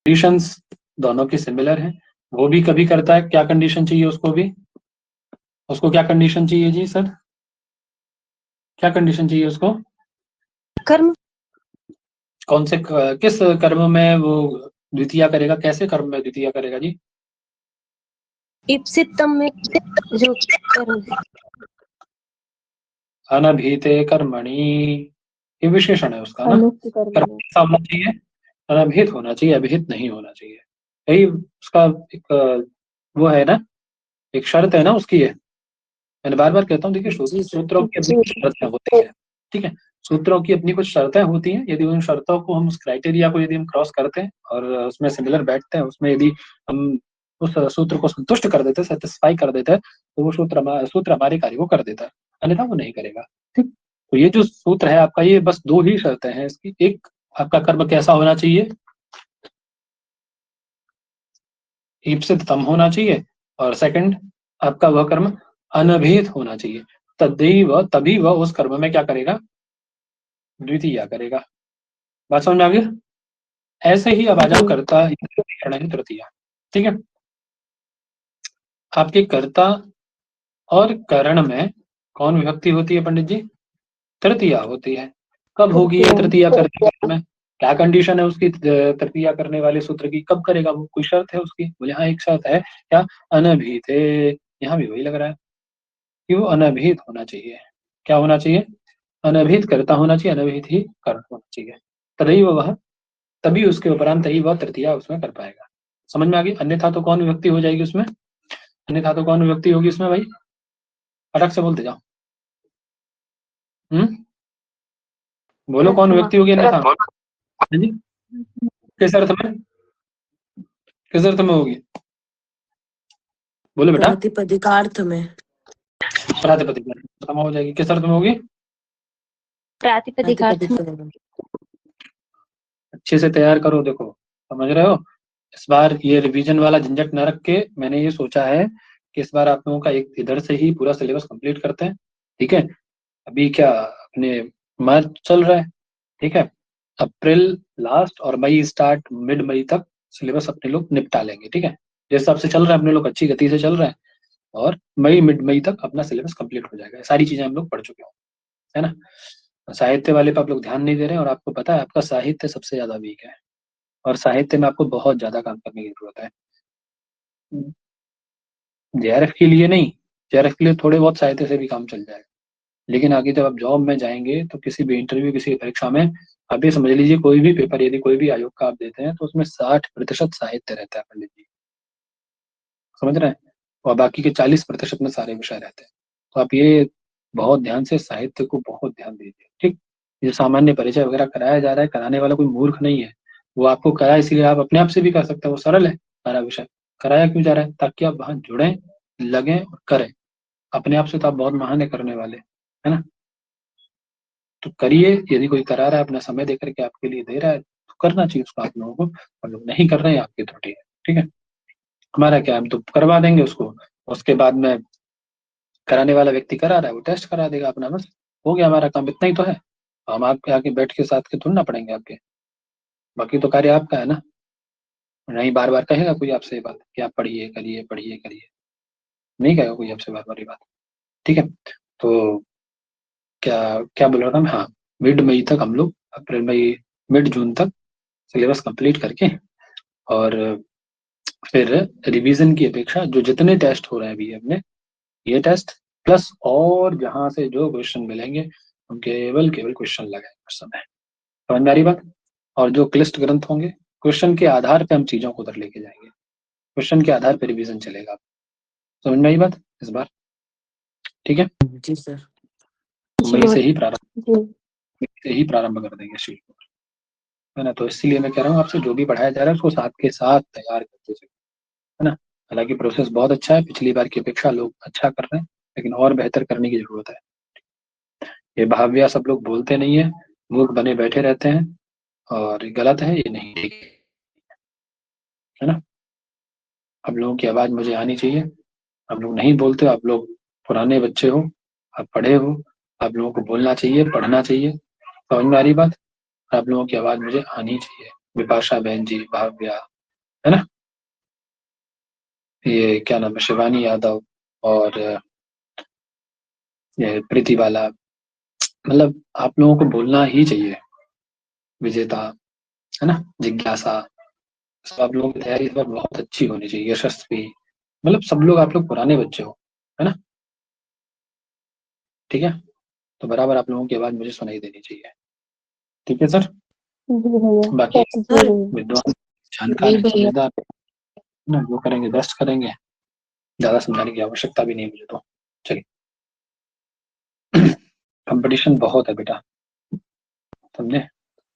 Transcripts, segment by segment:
Conditions दोनों की similar हैं। वो भी कभी करता है, क्या कंडीशन चाहिए उसको भी, उसको क्या कंडीशन चाहिए जी सर, क्या कंडीशन चाहिए उसको? कर्म। कौन से किस कर्म में वो द्वितीय करेगा, कैसे कर्म में द्वितीय करेगा जी? इप्सितम में जो कर्म अनभिहिते कर्मणि, ये विशेषण है उसका ना। अनुक्त कर्म कर्म में। कैसा होना चाहिए? अनभिहित होना चाहिए, अभिहित नहीं होना चाहिए। यही उसका एक वो है ना, एक शर्त है ना उसकी है। मैंने बार बार कहता हूँ, देखिए जी सर। सूत्रों की अपनी कुछ शर्तें होती है, ठीक है। सूत्रों की अपनी कुछ शर्तें होती हैं, यदि उन शर्तों को हम, उस क्राइटेरिया को यदि हम क्रॉस करते हैं और उसमें सिमिलर बैठते हैं, उसमें यदि हम उस सूत्र को संतुष्ट कर देते हैं, सेटिस्फाई कर देते हैं, तो वो सूत्र हमारे कार्य को कर देता है, अन्यथा वो नहीं करेगा। ठीक, तो ये जो सूत्र है आपका, ये बस दो ही शर्तें हैं इसकी। एक, आपका कर्म कैसा होना चाहिए? ईप्सित तम होना चाहिए। और सेकंड, आपका वह कर्म अनभिहित होना चाहिए। तभी वह उस कर्म में क्या करेगा? द्वितीय करेगा। बात समझ में आ गई? ऐसे ही अब आ जाओ कर्ता तृतीया। ठीक है, आपके कर्ता और करण में कौन विभक्ति होती है पंडित जी? तृतीया होती है। कब होगी ये तृतीया करने में? क्या कंडीशन है उसकी तृतीया करने वाले सूत्र की? कब करेगा वो? कोई शर्त है उसकी? वो यहाँ एक शर्त है क्या? अनभिहित है। यहाँ भी वही लग रहा है कि वो अनभिहित होना चाहिए। क्या होना चाहिए? अनभिहित कर्ता होना चाहिए, अनभिहित ही करण होना चाहिए। तभी वह, तभी उसके उपरांत ही वह तृतीया उसमें कर पाएगा। समझ में आ गई? अन्यथा तो कौन विभक्ति हो जाएगी उसमें? अन्यथा तो कौन विभक्ति होगी उसमें भाई? फटक से बोलते जाओ। बोलो कौन विभक्ति होगी अन्यथा? हाँ जी, किस अर्थ में, किस अर्थ में होगी? बोलो बेटा। प्रातिपदिकार्थ में। प्रातिपदिक में खत्म हो जाएगी। किस अर्थ में होगी? प्रातिपदिकार्थ में। अच्छे से तैयार करो, देखो समझ रहे हो। इस बार ये रिवीजन वाला झंझट न रख के मैंने ये सोचा है कि इस बार आप लोगों का एक इधर से ही पूरा सिलेबस कंप्लीट करते हैं। ठीक है, अभी क्या अपने मार्च चल रहा है, ठीक है, अप्रैल लास्ट और मई स्टार्ट, मिड मई तक सिलेबस अपने लोग निपटा लेंगे। ठीक है, जिस हिसाब से चल रहा है अपने लोग अच्छी गति से चल रहा है, और मई मिड मई तक अपना सिलेबस कंप्लीट हो जाएगा। सारी चीजें हम लोग पढ़ चुके हों, है ना। साहित्य वाले पे आप लोग ध्यान नहीं दे रहे हैं, और आपको पता है आपका साहित्य सबसे ज्यादा वीक है, और साहित्य में आपको बहुत ज्यादा काम करने की जरूरत है। जेआरएफ के लिए नहीं, जेआरएफ के लिए थोड़े बहुत साहित्य से भी काम चल जाएगा, लेकिन आगे जब आप जॉब में जाएंगे तो किसी भी इंटरव्यू, किसी परीक्षा में, आप ये समझ लीजिए कोई भी पेपर यदि कोई भी आयोग का आप देते हैं तो उसमें 60% साहित्य रहता है पंडित जी, समझ रहे हैं, और बाकी के 40% में सारे विषय रहते हैं। तो आप ये बहुत ध्यान से साहित्य को बहुत ध्यान दीजिए। ठीक, ये सामान्य परिचय वगैरह कराया जा रहा है, कराने वाला कोई मूर्ख नहीं है, वो आपको करा इसलिए आप अपने आप से भी कर सकते हैं, वो सरल है सारा विषय। कराया क्यों जा रहा है? ताकि आप वहां जुड़ें, लगें और करें। अपने आप से तो आप बहुत महान है करने वाले, है ना। तो करिए, यदि कोई करा रहा है अपना समय देकर के आपके लिए दे रहा है तो करना चाहिए उसको आप लोगों को, और लोग नहीं कर रहे हैं आपकी त्रुटि है। ठीक है, हमारा क्या है, हम तो करवा देंगे उसको, उसके बाद में कराने वाला व्यक्ति करा रहा है वो टेस्ट करा देगा अपना, बस हो गया हमारा काम, इतना ही तो है। हम आपके आके बैठ के साथ के थोड़ी ना पड़ेंगे आपके, बाकी तो कार्य आपका है ना। नहीं बार बार कहेगा कोई आपसे ये बात कि आप पढ़िए करिए पढ़िए करिए, नहीं कहेगा कोई आपसे बार बार ये बात। ठीक है, तो क्या क्या बोल रहा था मैं, हाँ, मिड मई तक हम लोग, अप्रैल मई मिड जून तक सिलेबस कंप्लीट करके, और फिर रिवीजन की अपेक्षा जो जितने टेस्ट हो रहे हैं अभी अपने, ये टेस्ट प्लस और जहां से जो क्वेश्चन मिलेंगे हम केवल केवल क्वेश्चन लगाएंगे उस समय। समझ में आ रही बात? और जो क्लिष्ट ग्रंथ होंगे, क्वेश्चन के आधार पे हम चीजों को उधर लेके जाएंगे, क्वेश्चन के आधार पे रिवीजन चलेगा। समझ में आई बात इस बार? ठीक है, जी सर। मई से ही प्रारंभ कर देंगे शीट को, है ना। तो इसीलिए मैं कह रहा हूँ आपसे, जो भी पढ़ाया जा रहा है उसको साथ के साथ तैयार करते चलिए, है ना। हालांकि प्रोसेस बहुत अच्छा है, पिछली बार की अपेक्षा लोग अच्छा कर रहे हैं, लेकिन और बेहतर करने की जरूरत है। ये भाव्या सब लोग बोलते नहीं है, मूर्ख बने बैठे रहते हैं, और ये गलत है, ये नहीं ठीक है ना। आप लोगों की आवाज मुझे आनी चाहिए, आप लोग नहीं बोलते, आप लोग पुराने बच्चे हो, आप पढ़े हो, आप लोगों को बोलना चाहिए, पढ़ना चाहिए। समझ में आ रही बात? आप लोगों की आवाज मुझे आनी चाहिए, विपाशा बहन जी, भाव्या, है ना। ये क्या नाम है, शिवानी यादव और ये प्रीति बाला, मतलब आप लोगों को बोलना ही चाहिए। विजेता, है ना, जिज्ञासा, सब आप लोगों की तैयारी इस बार बहुत अच्छी होनी चाहिए। यशस्वी, मतलब सब लोग आप लोग पुराने बच्चे हो, है ना। ठीक है, तो बराबर आप लोगों की आवाज मुझे सुनाई देनी चाहिए। ठीक है सर। जी भैया। बाकी जी विद्वान, भैया। जानकार जी है, भैया। समझदार है ना, जो करेंगे बेस्ट करेंगे। ज्यादा समझाने की आवश्यकता भी नहीं है मुझे तो। चलिए, कंपटीशन बहुत है बेटा, समझे।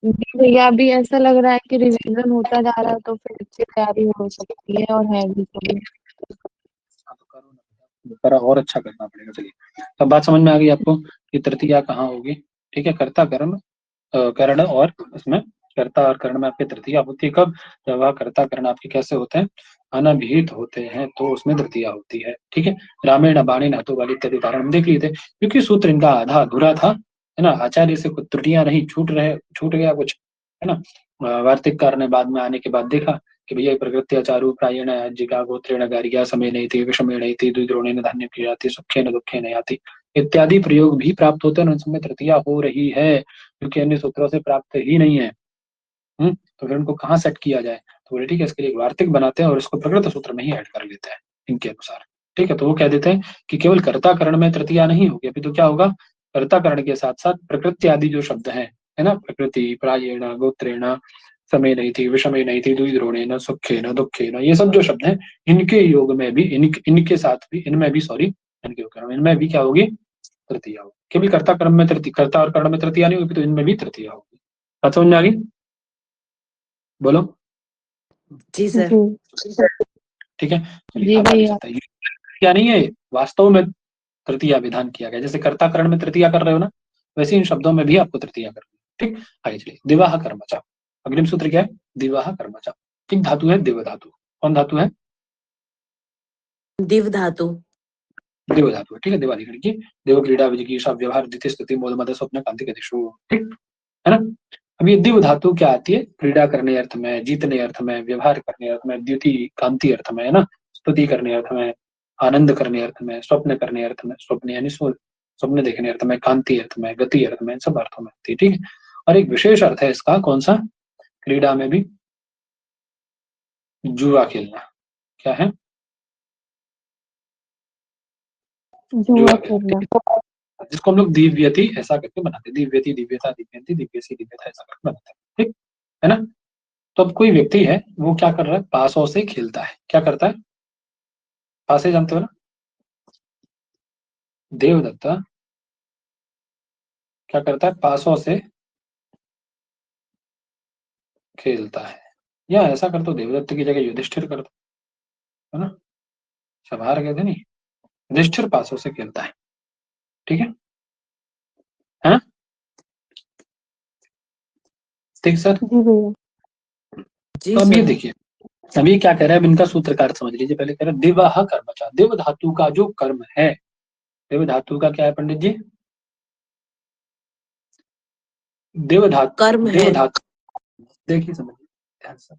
जी भैया, अभी ऐसा लग रहा है कि रिवीजन होता जा रहा है तो फिर अच्छी तैयारी हो सकती है, और है भी सभी। हाँ, तो करो ना, करा और अच्छा करना पड़ेगा। चलिए, तब बात समझ में आ गई आपको कि तृतीया कहाँ होगी। ठीक है, कर्ता कर्म कर्ण और उसमें कर्ता और कर्ण में आपकी तृतीया होती है कब, जब वह कर्ता कर्ण आपके कैसे होते हैं, अनभिहित होते हैं, तो उसमें तृतीया होती है। ठीक है, रामेण बाणेन हतो वाली इत्यादि उदाहरण हम देख लिए थे, क्योंकि सूत्र इनका आधा अधूरा था, है ना। आचार्य से कुछ त्रुटियां रही, छूट गया कुछ, है ना। वार्तिककार ने बाद में आने के बाद देखा कि भैया प्रकृत्या चारु प्रायेण जिका गोत्रेण गारिया समय नहीं थी, विषमे नहीं थी, द्विद्रोणेन धान्य की जाती, सुखे न दुखे नहीं आती, इत्यादि प्रयोग भी प्राप्त होते हैं, उनमें तृतीया हो रही है, क्योंकि अन्य सूत्रों से प्राप्त ही नहीं है। तो फिर उनको कहाँ सेट किया जाए, तो बोले ठीक है, इसके लिए एक वार्तिक बनाते हैं और इसको प्रकृत सूत्र में ही ऐड कर लेते हैं इनके अनुसार। ठीक है, तो वो कह देते हैं कि केवल कर्ता करण में तृतीया नहीं होगी, अभी तो क्या होगा, कर्ता करण के साथ साथ प्रकृति आदि जो शब्द हैं, है ना, प्रकृति प्रायेण गोत्रेण समय नहीं थी, विषमय नहीं थी, द्विद्रोणेन सुखेन दुखेन, ये सब जो शब्द हैं, इनके योग में भी इनके साथ भी, इनमें भी सॉरी, इनके योग इनमें भी क्या होगी, तृतीया होगी। केवल कर्ता कर्म में तृतीय, कर्ता और कर्ण में तृतीया नहीं होगी, तो इनमें भी तृतीया होगी। बात समझ में आ गई, बोलो। जी सर। ठीक है, चलिए जी अब आगे भैया। चलते हैं। क्या नहीं है, वास्तव में तृतीया विधान किया गया, जैसे कर्ता कर्ण में तृतीया कर रहे हो ना, वैसे इन शब्दों में भी आपको तृतीया करनी है। ठीक, आगे चलिए, दिवाह कर्मचा, अग्रिम सूत्र क्या है, दिवाह कर्मचा। किन धातु है, देव धातु। कौन धातु है, दिव धातु। देव धातु है। ठीक है, देवाधिकरण की, देव क्रीड़ा विजिगीषा व्यवहार द्वितीय स्तुति मोद मद स्वप्न कांति गतिषु। ठीक है ना। अब ये दिव धातु क्या आती है, क्रीड़ा करने अर्थ में, जीतने अर्थ में, व्यवहार करने अर्थ में, द्वितीय कांति अर्थ में, है ना, स्तुति करने अर्थ में, आनंद करने अर्थ में, स्वप्न करने अर्थ में, स्वप्न यानी स्वप्न देखने अर्थ में, कांति अर्थ में, गति अर्थ में, सब अर्थों में आती है। ठीक है, और एक विशेष अर्थ है इसका, कौन सा, क्रीड़ा में भी, जुआ खेलना। क्या है, जुआ जुआ खेलना। खेलना। ठीक है, जिसको हम लोग दिव्यति ऐसा करके बनाते हैं, दिव्यति, दिव्यता, दिव्यंती, दिव्यसी, दिव्यता, ऐसा करके बनाते हैं। ठीक है ना। तो अब कोई व्यक्ति है, वो क्या कर रहा है, पासों से खेलता है, क्या करता है, पासे जानते हो ना, देवदत्ता क्या करता है, पासों से खेलता है, या ऐसा कर तो देवदत्त की जगह युधिष्ठिर करता है ना, सवार कहते नहीं, युधिष्ठिर पासों से खेलता है। ठीक है ना। ठीक सर। जी भैया। जी तो अब ये सर। देखिए, अब ये क्या कह रहा है, अब इनका सूत्रकार समझ लीजिए। पहले कह रहा है दिवाह कर्मचा, देव धातु का जो कर्म है, देव धातु का क्या है पंडित जी, देव कर्म धातु, देव है। धातु, देखिए समझिए ध्यान से,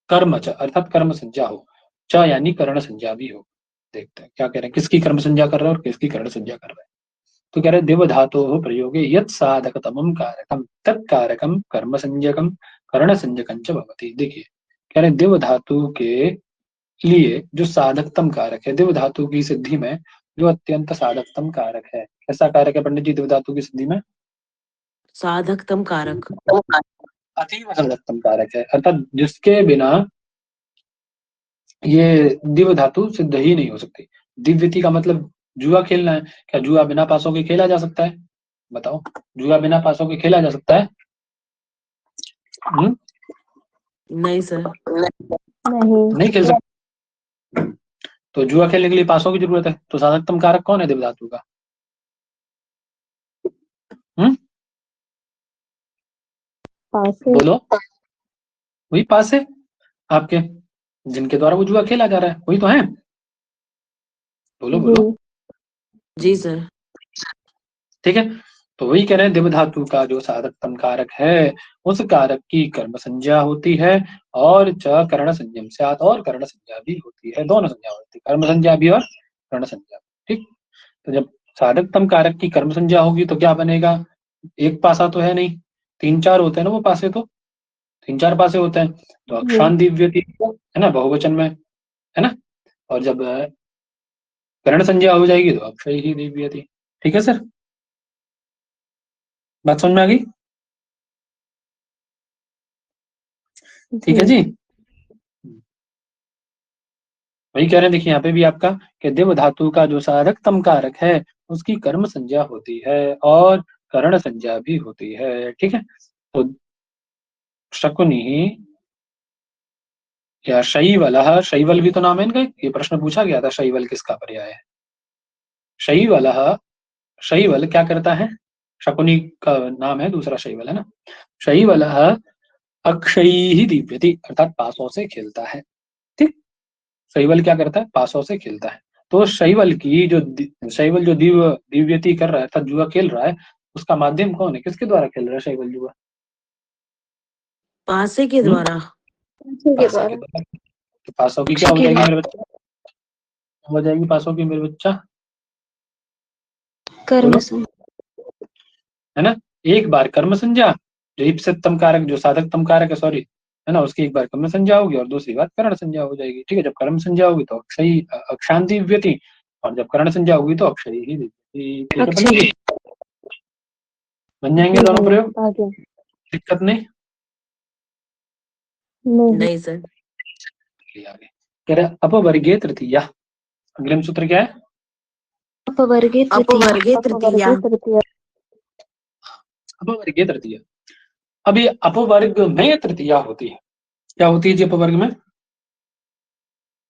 कर्म च अर्थात कर्म संज्ञा हो, च यानी कर्ण संज्ञा भी हो। देखते हैं क्या कह रहे हैं, किसकी कर्म संज्ञा कर रहा है और किसकी कर्ण संज्ञा कर रहा है। तो कह रहे देव धातु प्रयोगे यत् साधकतमं कारकम तत्कारकम कर्म संज्ञकम कर्ण संज्ञकं च भवति। देखिए, कह रहे देव धातु के लिए जो साधकतम कारक है, देव धातु की सिद्धि में जो अत्यंत साधकतम कारक है, कैसा कारक है पंडित जी देव धातु की सिद्धि में, साधकतम कारक। अतीव साधकतम कारक है, अर्थात जिसके बिना ये दिव्य धातु सिद्ध ही नहीं हो सकती। दिव्यति का मतलब जुआ खेलना है, क्या जुआ बिना पासों के खेला जा सकता है, बताओ, जुआ बिना पासों के खेला जा सकता है, नहीं सर। नहीं नहीं। खेल सकते। तो जुआ खेलने के लिए पासों की जरूरत है, तो साधकतम कारक कौन है दिव्य धातु का, हम्म पासे। बोलो, वही पास है आपके, जिनके द्वारा वो जुआ खेला जा रहा है, वही तो है, बोलो जी। बोलो। जी सर। ठीक है, तो वही कह रहे हैं, दिव धातु का जो साधकतम कारक है उस कारक की कर्म संज्ञा होती है और च कर्ण संज्ञम स्यात्, और कर्ण संज्ञा भी होती है, दोनों संज्ञा होती है, कर्म संज्ञा भी और कर्ण संज्ञा भी। ठीक, तो जब साधकतम कारक की कर्म संज्ञा होगी तो क्या बनेगा, एक पासा तो है नहीं, तीन चार होते हैं ना वो पासे, तो तीन चार पासे होते हैं, तो जी अक्षान दिव्यति है ना बहुवचन में, है ना। और जब कर्ण संज्ञा हो जाएगी तो अक्षय ही दिव्यति। ठीक है सर, बात समझ में आ गई? ठीक है जी जी। वही कह रहे हैं, देखिए यहाँ पे भी आपका कि दिव धातु का जो साधकतम कारक है उसकी कर्म संज्ञा होती है और कर्ण संज्ञा भी होती है। ठीक है, तो शकुनी या शैवलः, शैवल भी तो नाम है इनका, ये प्रश्न पूछा गया था, शैवल किसका पर्याय है? शैवलः, शैवल क्या करता है, शकुनी का नाम है दूसरा शैवल, है ना। शैवलः अक्षयी दिव्यति, अर्थात पासों से खेलता है। ठीक, शैवल क्या करता है, पासों से खेलता है। तो शैवल की जो शैवल जो दिव्यति कर रहा है अर्थात जुआ खेल रहा है, उसका माध्यम कौन है, किसके द्वारा खेल रहा है शैवल जुआ? पासे के द्वारा। पासे के द्वारा। तो पासों की क्या हो जाएगी मेरे बच्चा, हो जाएगी पासों की मेरे बच्चा, कर्म बोलो, है ना। एक बार कर्म संज्ञा, जो इप्सितम कारक जो साधकतम कारक है, सॉरी, है ना, उसकी एक बार कर्म संज्ञा होगी और दूसरी बार कर्ण संज्ञा हो जाएगी। ठीक है, जब कर्म संज्ञा होगी तो अक्षय अक्षांति दिव्यति, और जब कर्ण संज्ञा होगी तो अक्षय ही दिव्यति। ठीक है, बनेगी, बन जाएंगे दोनों प्रयोग, आ गया। दिक्कत नहीं। नहीं सर। आगे कह रहे अपवर्गीय तृतीया, अग्रिम सूत्र क्या है, अपवर्गे अपवर्गे तृतीया। अपवर्गीय तृतीया। अब ये अपवर्ग में तृतीया होती है, क्या होती है जी अपवर्ग में,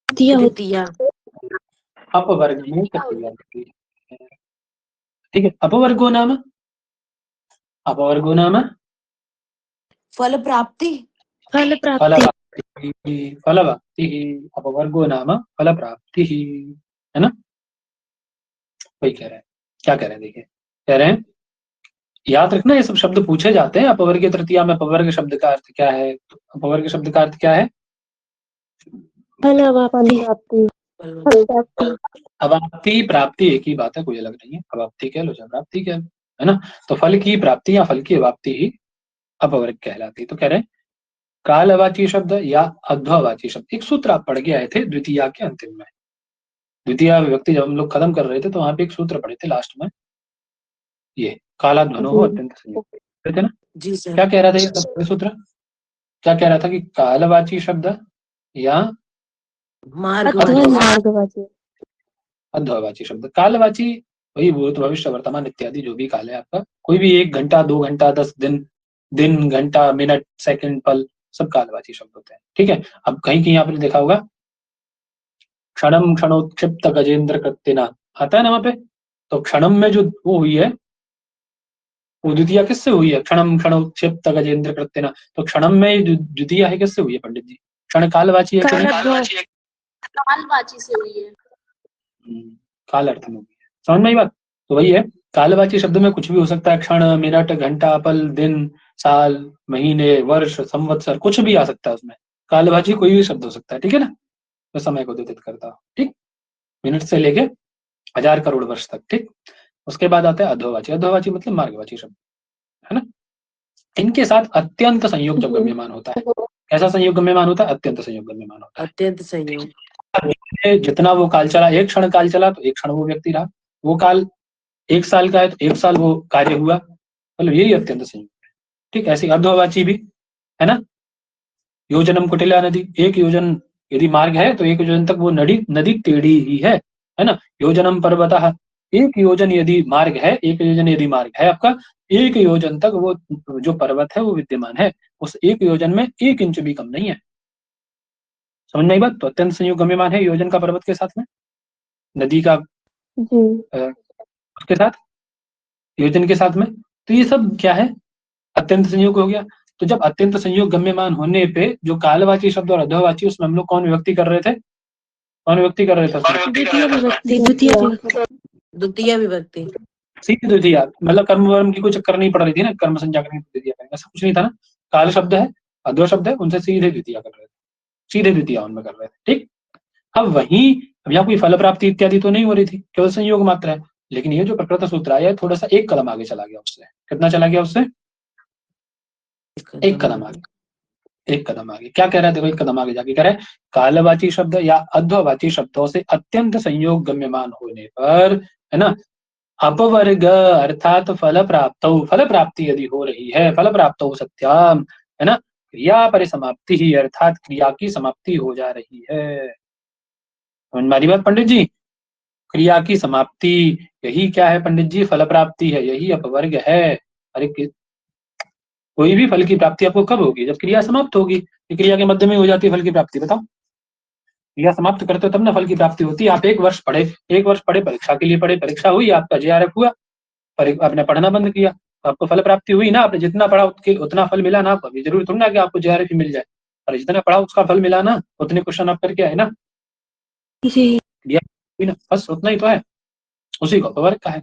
तृतीया। अपवर्ग में तृतीया होती है। ठीक है, अपवर्गो नाम, अपवर्गो नाम फल प्राप्ति। फल प्राप्ति। फलप्राप्ति, फलप्राप्ति, अपवर्गो नाम फल प्राप्ति, है ना। वही कह रहे हैं, क्या कह रहे हैं, देखिए कह रहे हैं, याद रखना ये सब शब्द पूछे जाते हैं। अपवर्ग तृतीया में अपवर्ग शब्द का अर्थ क्या है, तो अपवर्ग शब्द का अर्थ क्या है, फल प्राप्ति। अवाप्ति प्राप्ति एक ही बात है, कोई अलग नहीं है, अवाप्ति कह लो चाहे प्राप्ति कह लो, है ना। तो फल की प्राप्ति या फल की अवाप्ति ही अपवर्ग कहलाती है। तो कह रहे हैं कालवाची शब्द या अध्ववाची शब्द, एक सूत्र आप पढ़ के आए थे द्वितीया के अंतिम में, द्वितीय विभक्ति जब हम लोग खत्म कर रहे थे तो वहां पे एक सूत्र पढ़े थे लास्ट में, ये कालाध्वनो हो अत्यंत संयुक्त, थे ना। जी सर। क्या कह रहा था ये सूत्र, क्या कह रहा था कि कालवाची शब्द या मार्गवाची, अध्ववाची शब्द, कालवाची वही भूत भविष्य वर्तमान इत्यादि जो भी काल है आपका, कोई भी 1 घंटा 2 घंटा 10 दिन, दिन घंटा मिनट सेकंड पल, सब कालवाची शब्द होते हैं। ठीक है, अब कहीं कहीं आपने देखा होगा क्षणम क्षणोत्क्षिप्त गजेंद्र कृत्यना, आता है ना वहां पे, तो क्षणम में जो वो हुई है वो द्वितीया किससे हुई है, क्षणम क्षणोत्क्षिप्त गजेंद्र कृत्यना, तो क्षणम में द्वितीया है किससे हुई है पंडित जी, क्षण कालवाची है कि नहीं, कालवाची से हुई है। काल अर्थ में हुई है, समझ में आई बात। तो वही है, कालवाची शब्द में कुछ भी हो सकता है, क्षण मिनट घंटा पल दिन साल महीने वर्ष संवत्सर, कुछ भी आ सकता है उसमें, कालवाची कोई भी शब्द हो सकता है। ठीक है ना, तो समय को द्योतित करता हो, ठीक, मिनट से लेके 1000 करोड़ वर्ष तक। ठीक, उसके बाद आता है अधोवाची, अधोवाची मतलब मार्गवाची शब्द, है ना। इनके साथ अत्यंत संयोग जब गम्यमान होता है, कैसा संयोग गम्यमान होता है, अत्यंत संयोग गम्यमान होता है। अत्यंत संयोग। जितना वो काल चला, एक क्षण काल चला तो एक क्षण वो व्यक्ति रहा, वो काल 1 साल का है तो 1 साल वो कार्य हुआ, मतलब यही अत्यंत संयोग है। ठीक, ऐसी अर्धवाची भी है ना, योजनम कुटिला नदी, एक योजन यदि मार्ग है तो एक योजन तक वो नदी टेढ़ी ही है ना। योजनम पर्वतः, एक योजन यदि मार्ग है, एक योजन यदि मार्ग है आपका, एक योजन तक वो जो पर्वत है वो विद्यमान है, उस एक योजन में 1 इंच भी कम नहीं है। समझ में आई बात। तो अत्यंत संयोग गम्यमान है योजन का पर्वत के साथ में, नदी का उसके साथ, योजन के साथ में, तो ये सब क्या है, अत्यंत संयोग हो गया। तो जब अत्यंत संयोग गम्यमान होने पे जो कालवाची शब्द और अधोवाची, उसमें हम लोग कौन विभक्ति कर रहे थे, कौन विभक्ति कर रहे थे, द्वितीय विभक्ति। सीधे द्वितीया, मतलब कर्म वर्म की कोई चक्कर नहीं पड़ रही थी ना, कर्म संज्ञा करनी द्वितीया करेंगे, ऐसा कुछ नहीं था ना। काल शब्द है, अध्व शब्द है, उनसे सीधे द्वितीया कर रहे थे, सीधे द्वितीया उनमें कर रहे थे। ठीक, अब वहीं अब यहाँ कोई फल प्राप्ति इत्यादि तो नहीं हो रही थी, केवल संयोग मात्र है। लेकिन ये जो प्रकृत सूत्र आया है थोड़ा सा एक कदम आगे चला गया उससे। कितना चला गया उससे? एक कदम आगे, एक कदम आगे। क्या कह रहा है देखो, एक कदम आगे जाके कह रहा है कालवाची शब्द या अध्ववाची शब्दों से अत्यंत संयोग गम्यमान होने पर, है ना, अपवर्ग अर्थात फल प्राप्ति यदि हो रही है, फल प्राप्त हो सत्याम, है ना, क्रिया परिसमाप्ति ही अर्थात क्रिया की समाप्ति हो जा रही है। हमारी बात पंडित जी, क्रिया की समाप्ति, यही क्या है पंडित जी? फल प्राप्ति है, यही अपवर्ग है। अरे कोई भी फल की प्राप्ति आपको कब होगी? जब क्रिया समाप्त होगी। क्रिया के मध्य में हो जाती है फल की प्राप्ति, बताओ। क्रिया समाप्त करते हो तब ना फल की प्राप्ति होती है। आप एक वर्ष पढ़े, परीक्षा के लिए पढ़े, परीक्षा हुई, आपका JRF हुआ, आपने पढ़ना बंद किया तो आपको फल प्राप्ति हुई ना। आपने जितना पढ़ा उतना फल मिला ना आपको। अभी जरूरी थोड़ी ना कि आपको JRF मिल जाए, और जितना पढ़ा उसका फल मिला ना, उतने क्वेश्चन आप करके आए ना जी, ना, बस उतना ही तो है, उसी को अपवर्ग का है।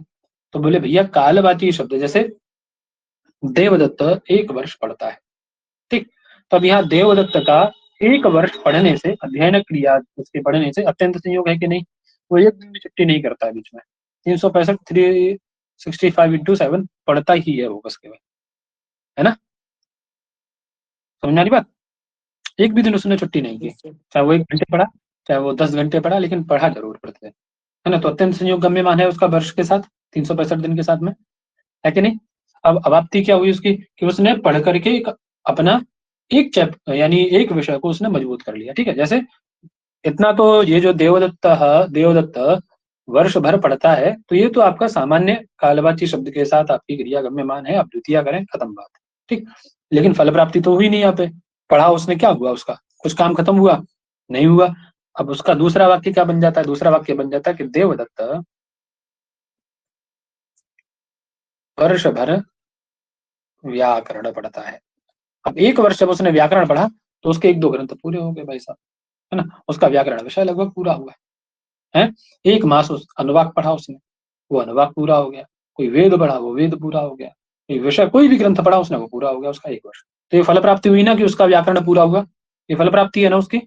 तो बोले भैया कालवाची शब्द जैसे देवदत्त एक वर्ष पढ़ता है, ठीक, तो अब यहाँ देवदत्त का एक वर्ष पढ़ने से, अध्ययन क्रिया उसके पढ़ने से अत्यंत संयोग है कि नहीं? वो एक दिन भी छुट्टी नहीं करता है बीच में, 365 365 इंटू 7 पढ़ता ही है वो बस केवल, है ना। समझ रही बात? एक भी दिन उसने छुट्टी नहीं की, चाहे वो 1 घंटे पढ़ा, चाहे वो 10 घंटे पढ़ा, लेकिन पढ़ा जरूर पढ़ते है ना। तो अत्यंत संयोग गम्यमान है उसका वर्ष के साथ, 365 दिन के साथ में, है कि नहीं। अब अवाप्ति क्या हुई उसकी कि उसने पढ़ करके अपना एक चैप्टर यानी एक विषय को उसने मजबूत कर लिया। ठीक है, जैसे इतना तो ये जो देवदत्त वर्ष भर पढ़ता है, तो ये तो आपका सामान्य कालवाची शब्द के साथ आपकी क्रिया गम्यमान है, आप द्वितीय करें, खत्म बात। ठीक, लेकिन फल प्राप्ति तो हुई नहीं यहाँ पे। पढ़ा उसने, क्या हुआ उसका? कुछ काम खत्म हुआ? नहीं हुआ। अब उसका दूसरा वाक्य क्या बन जाता है? दूसरा वाक्य बन जाता है कि देवदत्त वर्ष भर व्याकरण पढ़ता है। अब एक वर्ष जब उसने व्याकरण पढ़ा तो उसके 1-2 ग्रंथ पूरे हो गए भाई साहब, है ना। उसका व्याकरण विषय लगभग पूरा हुआ है। एक मास उस अनुवाक पढ़ा उसने, वो अनुवाक पूरा हो गया। कोई वेद पढ़ा, वो वेद पूरा हो गया। कोई विषय, कोई भी ग्रंथ पढ़ा उसने, वो पूरा हो गया उसका 1 वर्ष। तो ये फल प्राप्ति हुई ना कि उसका व्याकरण पूरा हुआ। ये फल प्राप्ति है ना उसकी,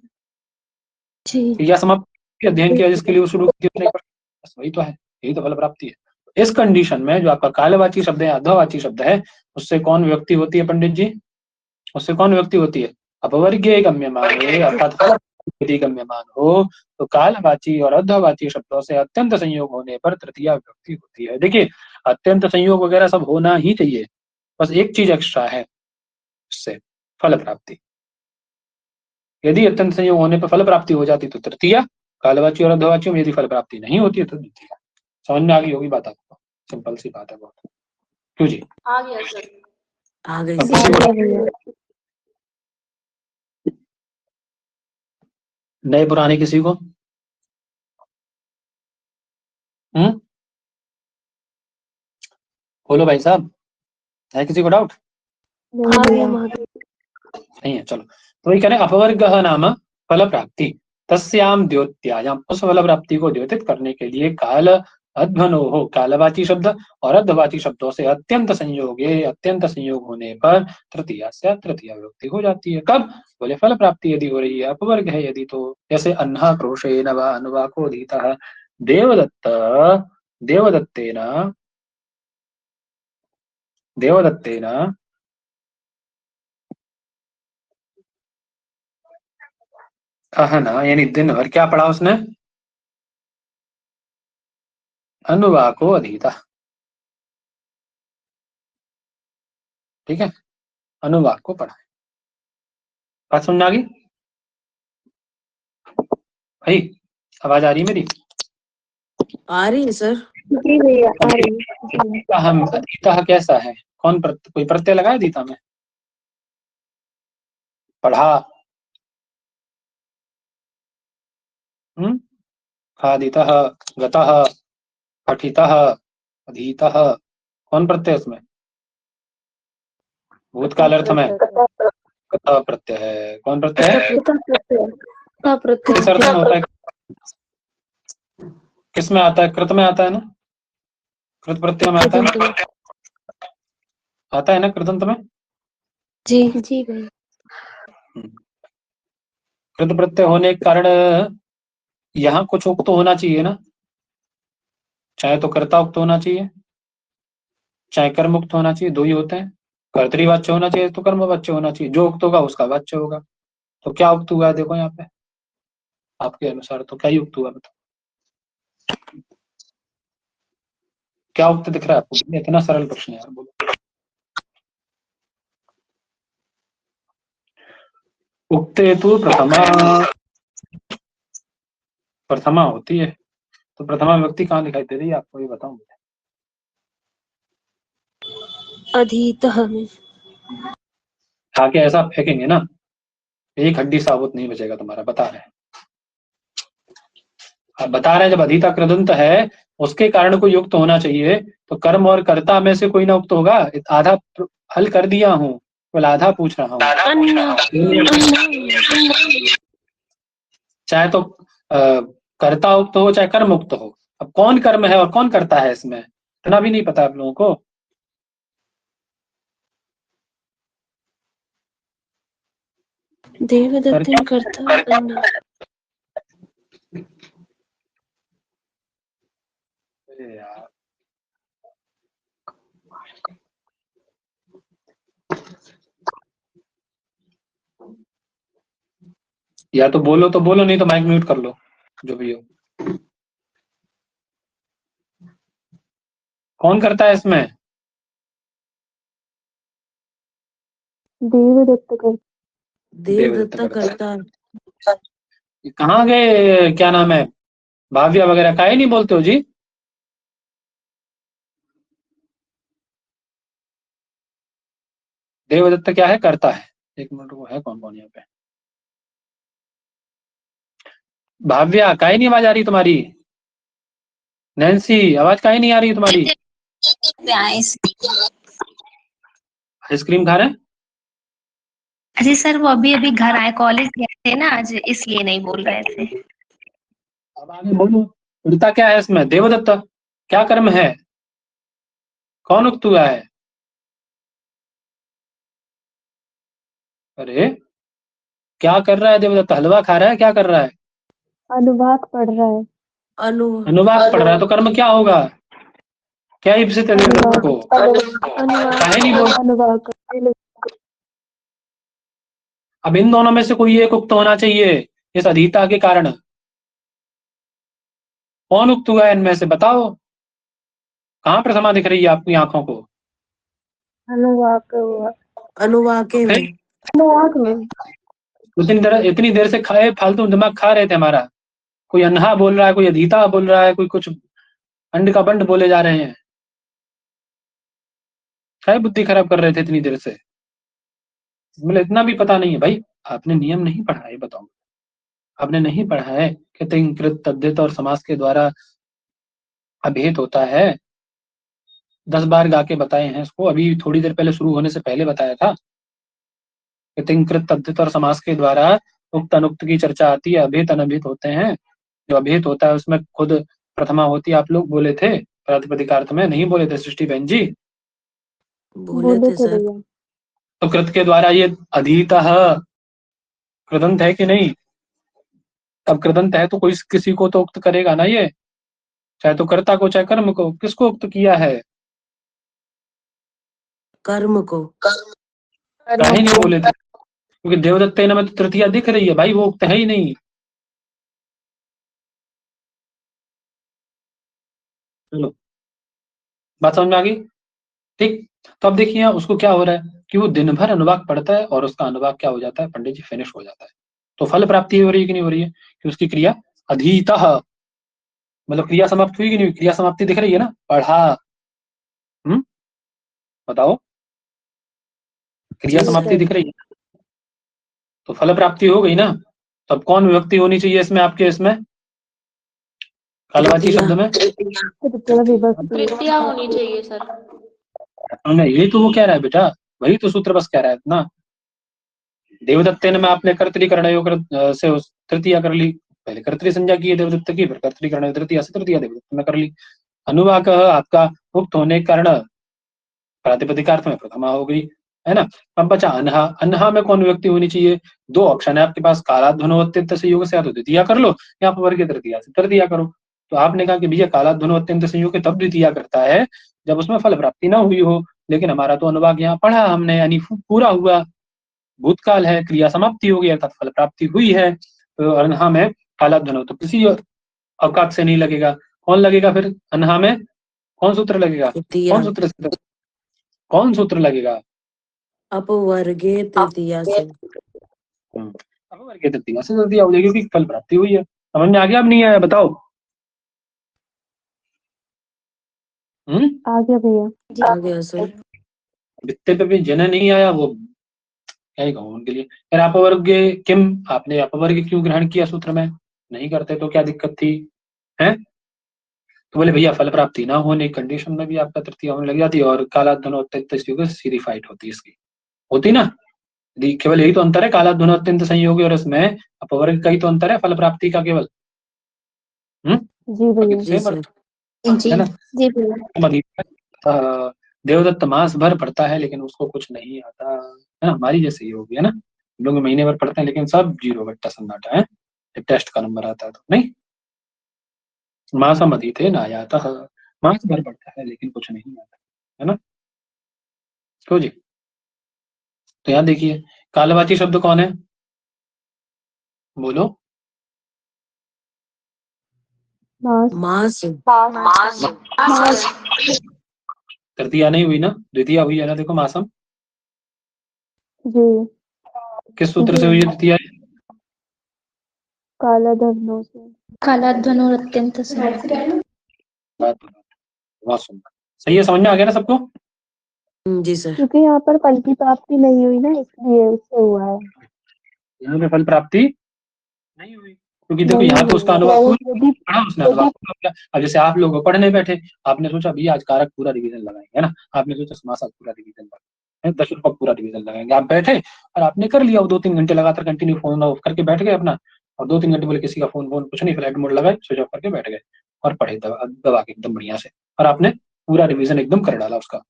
या समाप्ति अध्ययन किया जिसके लिए वो शुरू की उसने, बस वही तो है, यही तो फल प्राप्ति है। इस कंडीशन में जो आपका कालवाची शब्द है, अध्ववाची शब्द है, उससे कौन व्यक्ति होती है पंडित जी? उससे कौन व्यक्ति होती है? अपवर्गीय गम्यमान है, अर्थात गम्यमान हो तो कालवाची और अध्ववाची शब्दों से अत्यंत संयोग होने पर तृतीया विभक्ति होती है। देखिए अत्यंत संयोग वगैरह सब होना ही चाहिए, बस एक चीज एक्स्ट्रा है उससे, फल प्राप्ति। यदि अत्यंत संयोग होने पर फल प्राप्ति हो जाती तो तृतीया, कालवाची और अध्ववाची में यदि फल प्राप्ति नहीं होती है तो द्वितीया। समझ में आ गई होगी बात आपको, सिंपल सी बात है बहुत। क्यों जी? आ गया सर, आ गई अब सर। किसी को नए पुराने किसी को बोलो भाई साहब, है किसी को डाउट? नहीं है, चलो। तो वही कह रहे अपवर्ग नाम फल प्राप्ति, तस्याम द्योत्यायाम, उस फल प्राप्ति को द्योतित करने के लिए काल अध्वनो हो, कालवाची शब्द और अध्ववाची शब्दों से अत्यंत संयोग होने पर तृतीया से तृतीया विभक्ति हो जाती है। कब? बोले फल प्राप्ति यदि हो रही है, अपवर्ग है यदि, तो जैसे अन्हा क्रोशेन वा अनुवाको धीतः देवदत्त देवदत्तेन देवदत्तेन कहना, यानी दिन भर क्या पढ़ा उसने? अनुवाको अधीता। ठीक है, अनुवाक को पढ़ा। बात समझ आ गई भाई? आवाज आ रही मेरी? आ रही है सर। जी भैया आ रही है। हम अधीता कैसा है? कौन कोई प्रत्यय लगाया अधीता में? पढ़ा, खादितः, गतः, पठितः, अधीतः, कौन प्रत्यय उसमें? भूतकाल अर्थ में गतः प्रत्यय है। कौन प्रत्यय है? किस अर्थ में होता है? किस में आता है? कृत में आता है ना। कृत प्रत्यय में आता है, आता है ना कृदंत में? जी जी भाई। कृत प्रत्यय होने के कारण यहाँ कुछ उक्त होना चाहिए ना, चाहे तो कर्ता उक्त होना चाहिए, चाहे कर्म उक्त होना चाहिए, दो ही होते हैं। कर्तृवाच्य होना चाहिए तो कर्मवाच्य होना चाहिए, जो उक्त होगा उसका वाच्य होगा। तो क्या उक्त हुआ है देखो यहाँ पे, आपके अनुसार तो क्या ही उक्त हुआ, बताओ क्या उक्त दिख रहा है आपको? इतना सरल प्रश्न है यार, बोलो। उक्त हेतु प्रथमा, प्रथमा होती है, तो प्रथमा व्यक्ति कहाँ दिखाई दे रही है आपको, ये बताओ मुझे। अधीतः में। आके ऐसा फेंकेंगे ना, एक हड्डी साबुत नहीं बचेगा तुम्हारा, बता रहे हैं। आप बता रहे हैं जब अधिता कृदंत है उसके कारण कोई युक्त होना चाहिए, तो कर्म और कर्ता में से कोई ना उक्त होगा। आधा हल कर दिया हूँ, केवल आधा पूछ रहा हूँ। चाहे तो कर्ता उक्त हो चाहे कर्म उक्त हो, अब कौन कर्म है और कौन करता है इसमें, इतना भी नहीं पता आप लोगों को। देवदत्तन कर्ता अन्ना। अरे यार, या तो बोलो नहीं तो माइक म्यूट कर लो, जो भी हो। कौन करता है इसमें? देवदत्त कर्ता। देवदत्ता करता है। कहाँ गए, क्या नाम है, भाव्या वगैरह, काहे नहीं बोलते हो जी? देवदत्त क्या है, करता है। एक मिनट को, है कौन कौन यहाँ पे? भाव्या, काहे नहीं आवाज आ रही तुम्हारी? नैन्सी, आवाज काहे नहीं आ रही तुम्हारी? आइसक्रीम खा रहे हैं? अजी सर वो अभी अभी घर आए, कॉलेज गए थे ना आज, इसलिए नहीं बोल रहे थे। अब आगे बोलो, उल्टा क्या है इसमें? देवदत्त क्या कर्म है, कौन उक्त हुआ है? अरे क्या कर रहा है देवदत्त, हलवा खा रहा है, क्या कर रहा है? अनुवाद पढ़ रहा है। अनुवाद पढ़ रहा है, तो कर्म क्या होगा, क्या इप्सित है देवदत्त को? काहे नहीं बोल? अनुवाद। अब इन दोनों में से कोई एक उक्त होना चाहिए इस अधिता के कारण। कौन उक्त हुआ है इनमें से, बताओ। कहाँ प्रथमा दिख रही है आपकी आंखों को? अनुवाक हुआ। अनुवाके में। अनुवाक में। इतनी देर से खाए फालतू दिमाग खा रहे थे हमारा। कोई अन्हा बोल रहा है, कोई अधिता बोल रहा है, कोई कुछ अंड का बंड बोले जा रहे हैं। क्या बुद्धि खराब कर रहे थे इतनी देर से? मतलब इतना भी पता नहीं है भाई, आपने नियम नहीं पढ़ा है, बताओ। आपने नहीं पढ़ा है कि तिंकृत तद्धित और समास के द्वारा अभेद होता है। 10 बार गा के बताए हैं इसको, अभी थोड़ी देर पहले शुरू होने से पहले बताया था कि तिंकृत तद्धित और समास के द्वारा उक्त अनुक्त की चर्चा आती है, अभेद अनभित होते हैं। जो अभेद होता है उसमें खुद प्रथमा होती है, आप लोग बोले थे प्रातिपदिकार्थ में, नहीं बोले थे सृष्टि बहन जी? बोले थे सर। तो कृत के द्वारा ये अधीतः कृदंत है कि नहीं? तब कृदंत है तो कोई किसी को तो उक्त करेगा ना ये, चाहे तो कर्ता को चाहे कर्म को। किसको उक्त किया है? कर्म को। काहे नहीं बोले थे? क्योंकि देवदत्त में तो तृतीया दिख रही है भाई, वो उक्त है ही नहीं। चलो, बात समझ में आ गई? ठीक। तो अब देखिए उसको क्या हो रहा है कि वो दिन भर अनुवाक पढ़ता है और उसका अनुवाक क्या हो जाता है, पंडित जी, फिनिश हो जाता है। तो फल प्राप्ति हो रही है कि नहीं हो रही है, कि उसकी क्रिया अधीतः, मतलब क्रिया समाप्त हुई कि नहीं? क्रिया समाप्ति दिख रही है ना, पढ़ा। बताओ, क्रिया समाप्ति दिख रही है, तो फल प्राप्ति हो गई ना। तब कौन विभक्ति होनी चाहिए इसमें, आपके इसमें कालवाची शब्द में? तृतीया होनी चाहिए सर। यही तो वो कह रहा है बेटा, वही तो सूत्र बस कह रहा है ना। देवदत्तेन में आपने कर्तरीकरण से तृतीया कर ली, पहले कर्तरी संज्ञा की है देवदत्त की, फिर कर्तरीकरण तृतीया से तृतीया देवदत्त में कर ली। अनुवाकः आपका उक्त होने के कारण प्रातिपदिकार्थ में प्रथमा हो गई, है ना। अब बचा अनहा। अनहा में कौन विभक्ति होनी चाहिए? दो ऑप्शन है आपके पास, कालाध्वनो संयोग से या तो द्वितीया कर लो या अपवर्ग तृतीया से तृतीया करो। तो आपने कहा कि भैया कालाध्वनो संयोग के तब द्वितीया करता है जब उसमें फल प्राप्ति ना हुई हो, लेकिन हमारा तो अनुवाक यहाँ पढ़ा हमने, यानी पूरा हुआ, भूतकाल है, क्रिया समाप्ति हो गई अर्थात फल प्राप्ति हुई है। तो अनहा में कालाध्वनो तो किसी अवकाश से नहीं लगेगा। कौन लगेगा फिर अनहा में? कौन सूत्र लगेगा? तृतीया, कौन सूत्र लगेगा? अपवर्गे तृतीया से। अपवर्गे तृतीया से तृतीया हो जाएगी, क्योंकि फल प्राप्ति हुई है। समझ में आ गया? अब नहीं आया? बताओ। आ गया भैया। आ गया सर। वित्ते पे भी जिन्हें नहीं आया वो क्या ही कहूँ उनके लिए। फिर अपवर्ग किम, आपने अपवर्ग क्यों ग्रहण किया सूत्र में? नहीं करते तो क्या दिक्कत थी? है तो बोले भैया फल प्राप्ति ना होने कंडीशन में भी आपका तृतीया होने लग जाती है और कालाध्वनो सीधी फाइट होती है इसकी, होती ना। केवल यही तो अंतर है कालाध्वनो अत्यंत संयोगी और इसमें अपवर्ग का ही तो अंतर है फल प्राप्ति का केवल। जी भैया। जी सर। जी है ना। जी भैया। देवदत्त मास भर पढ़ता है लेकिन उसको कुछ नहीं आता, है ना। हमारी जैसे ही होगी, है ना। हम लोग महीने भर पढ़ते हैं लेकिन सब जीरो बट्टा सन्नाटा है। जब टेस्ट का नंबर आता है तो नहीं। मासम अधीते नायातः, मास भर पढ़ता है लेकिन कुछ नहीं आता, है ना। क्यों जी? तो यहाँ देखिए कालवाची शब्द कौन है? बोलो। मास। मास। तृतीया नहीं हुई ना, द्वितीया हुई है ना। देखो मासम जी। किस सूत्र से हुई है द्वितीया? कालाध्वनो से। कालाध्वनो अत्यंत संयोग। मासम सही है, समझ में आ गया ना सबको? जी सर। क्योंकि यहाँ पर फल की प्राप्ति नहीं हुई ना, इसलिए उससे हुआ है। यहाँ पे फल प्राप्ति नहीं हुई क्योंकि देखो नहीं यहाँ तो हुई उसका है। अनुवाद यदि पढ़ा उसने, अनुवाद पूरा किया। अब जैसे आप लोग पढ़ने बैठे, आपने सोचा भैया आज कारक पूरा रिवीजन लगाएंगे, है ना। आपने सोचा समासक पूरा रिवीजन लगाएंगे, 10 रूपक पूरा रिवीजन लगाएंगे। आप बैठे और आपने कर लिया, वो 2-3 घंटे लगातार कंटिन्यू फोन ऑफ करके बैठ गए अपना, और 2-3 घंटे बोले किसी का फोन कुछ नहीं, फ्लाइट मोड लगाए, स्विच ऑफ करके बैठ गए और पढ़े दबा दबा के एकदम बढ़िया से, और आपने पूरा रिवीजन एकदम कर डाला उसका,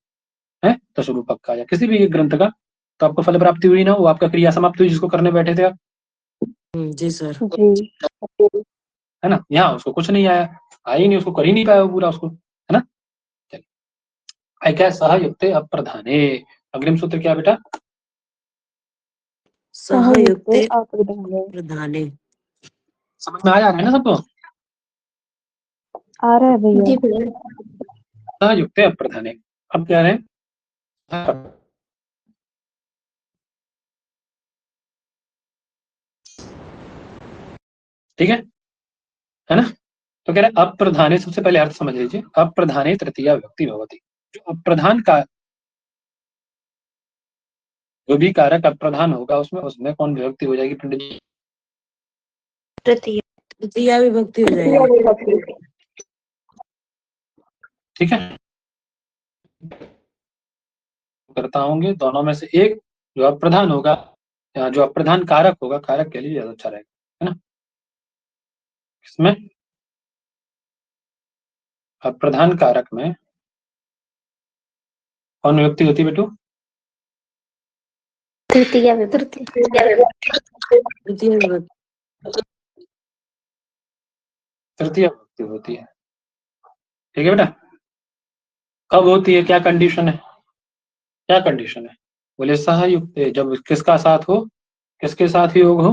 है 10 रूपक का या किसी भी एक ग्रंथ का। तो आपको फल प्राप्ति हुई ना, वो आपका क्रिया समाप्ति हुई जिसको करने बैठे थे आप, जी सर। जी। है ना। यहाँ उसको कुछ नहीं आया, आया ही नहीं, उसको कर ही नहीं पाया वो पूरा उसको, है ना। चलिए क्या सहयुक्ते अप्रधाने, अग्रिम सूत्र क्या बेटा? सहयुक्ते अप्रधाने। प्रधाने। समझ में आ रहा है ना सबको? आ रहा है भैया। जी भैया। सहयुक्ते अप्रधाने। अब क्या है? ठीक है ना। तो कह रहे अप्रधाने, सबसे पहले अर्थ समझ लीजिए। अप्रधाने तृतीया विभक्ति भवति। जो अप्रधान का जो भी कारक अप्रधान होगा उसमें उसमें कौन विभक्ति हो जाएगी पंडित जी? तृतीया। तृतीया विभक्ति हो जाएगी। ठीक है, करता होंगे दोनों में से एक जो अप्रधान होगा या जो अप्रधान कारक होगा, कारक के लिए ज्यादा अच्छा रहेगा, है ना। इसमें अप्रधान कारक में कौन विभक्ति होती है बेटू? तृतीया विभक्ति। तृतीया विभक्ति। तृतीय विभक्ति होती है। ठीक है बेटा। कब होती है, क्या कंडीशन है? क्या कंडीशन है? बोले सहयुक्त, जब किसका साथ हो, किसके साथ ही योग हो?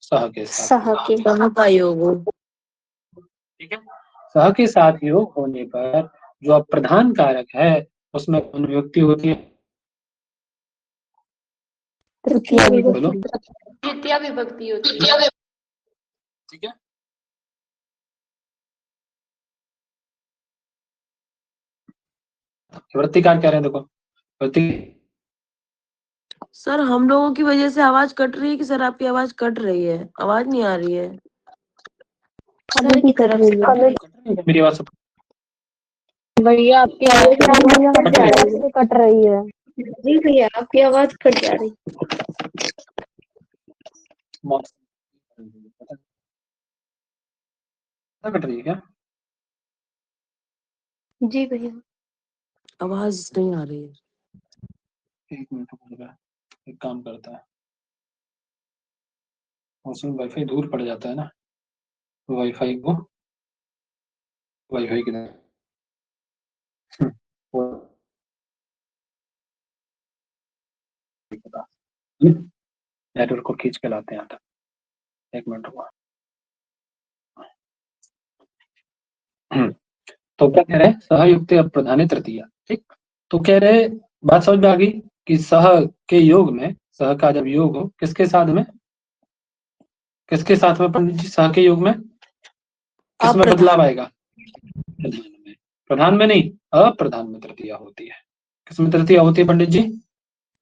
सह के साथ। सह के। सह का योग हो। ठीक है, सह के साथ योग होने पर जो अप्रधान कारक है उसमें कौन विभक्ति होती है? तृतीया बोलो। तृतीया विभक्ति होती है। ठीक है, वृत्तिकार कह रहे हैं, देखो वृत्ति सर हम लोगों की वजह से आवाज कट रही है कि सर आपकी आवाज कट रही है? आवाज नहीं आ रही है। हमें भी कट रही है। मेरी आवाज सब भैया आपकी आवाज कट रही है। जी भैया आपकी आवाज कट जा रही। कट रही है क्या? जी भैया। आवाज नहीं आ रही है। एक मिनट रुको, एक काम करता है, उसमें वाईफाई दूर पड़ जाता है ना, वाईफाई को वाईफाई किधर वो नेटवर्क को खींच के लाते हैं यहाँ तक। एक मिनट रुको। तो क्या कह रहे हैं, सहयुक्त अप्रधाने तृतीया, ठीक। तो कह रहे, बात समझ में आ गई कि सह के योग में, सह का जब योग हो किसके साथ में, किसके साथ में पंडित जी, सह के योग में किसमें अप्रधान। बदलाव आएगा, प्रधान में। प्रधान में नहीं, अप्रधान में तृतीया होती है। किसमें तृतीया होती है पंडित जी,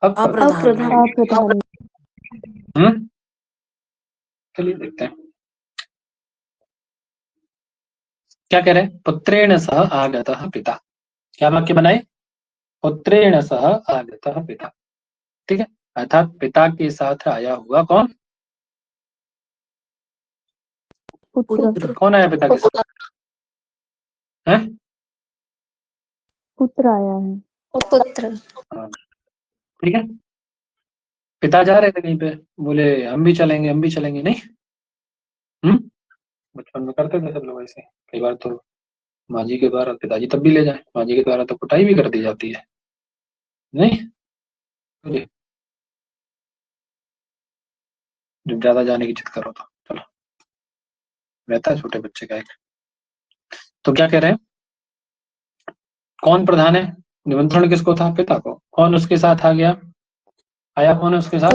अप्रधान। अप्रधान। अप्रधान। चलिए देखते हैं क्या कह रहे हैं, पुत्रेण सह आगतः पिता, क्या वाक्य बनाए, पुत्रेण सह आगतः पिता, ठीक है। अर्थात पिता के साथ आया हुआ कौन, पुत्र। कौन आया पिता के साथ है, पुत्र आया है। पुत्र। ठीक है। पिता जा रहे थे कहीं पे, बोले हम भी चलेंगे, हम भी चलेंगे, नहीं। बचपन में करते थे सब लोग ऐसे, कई बार तो माँ जी के द्वारा पिताजी तब भी ले जाए, माँ जी के द्वारा तो कुटाई भी कर दी जाती है, नहीं। जी, जब ज्यादा जाने की जिद करो तो चलो, रहता है छोटे बच्चे का एक। तो क्या कह रहे हैं, कौन प्रधान है, निमंत्रण किसको था, पिता को, कौन उसके साथ आ गया, आया कौन है उसके साथ,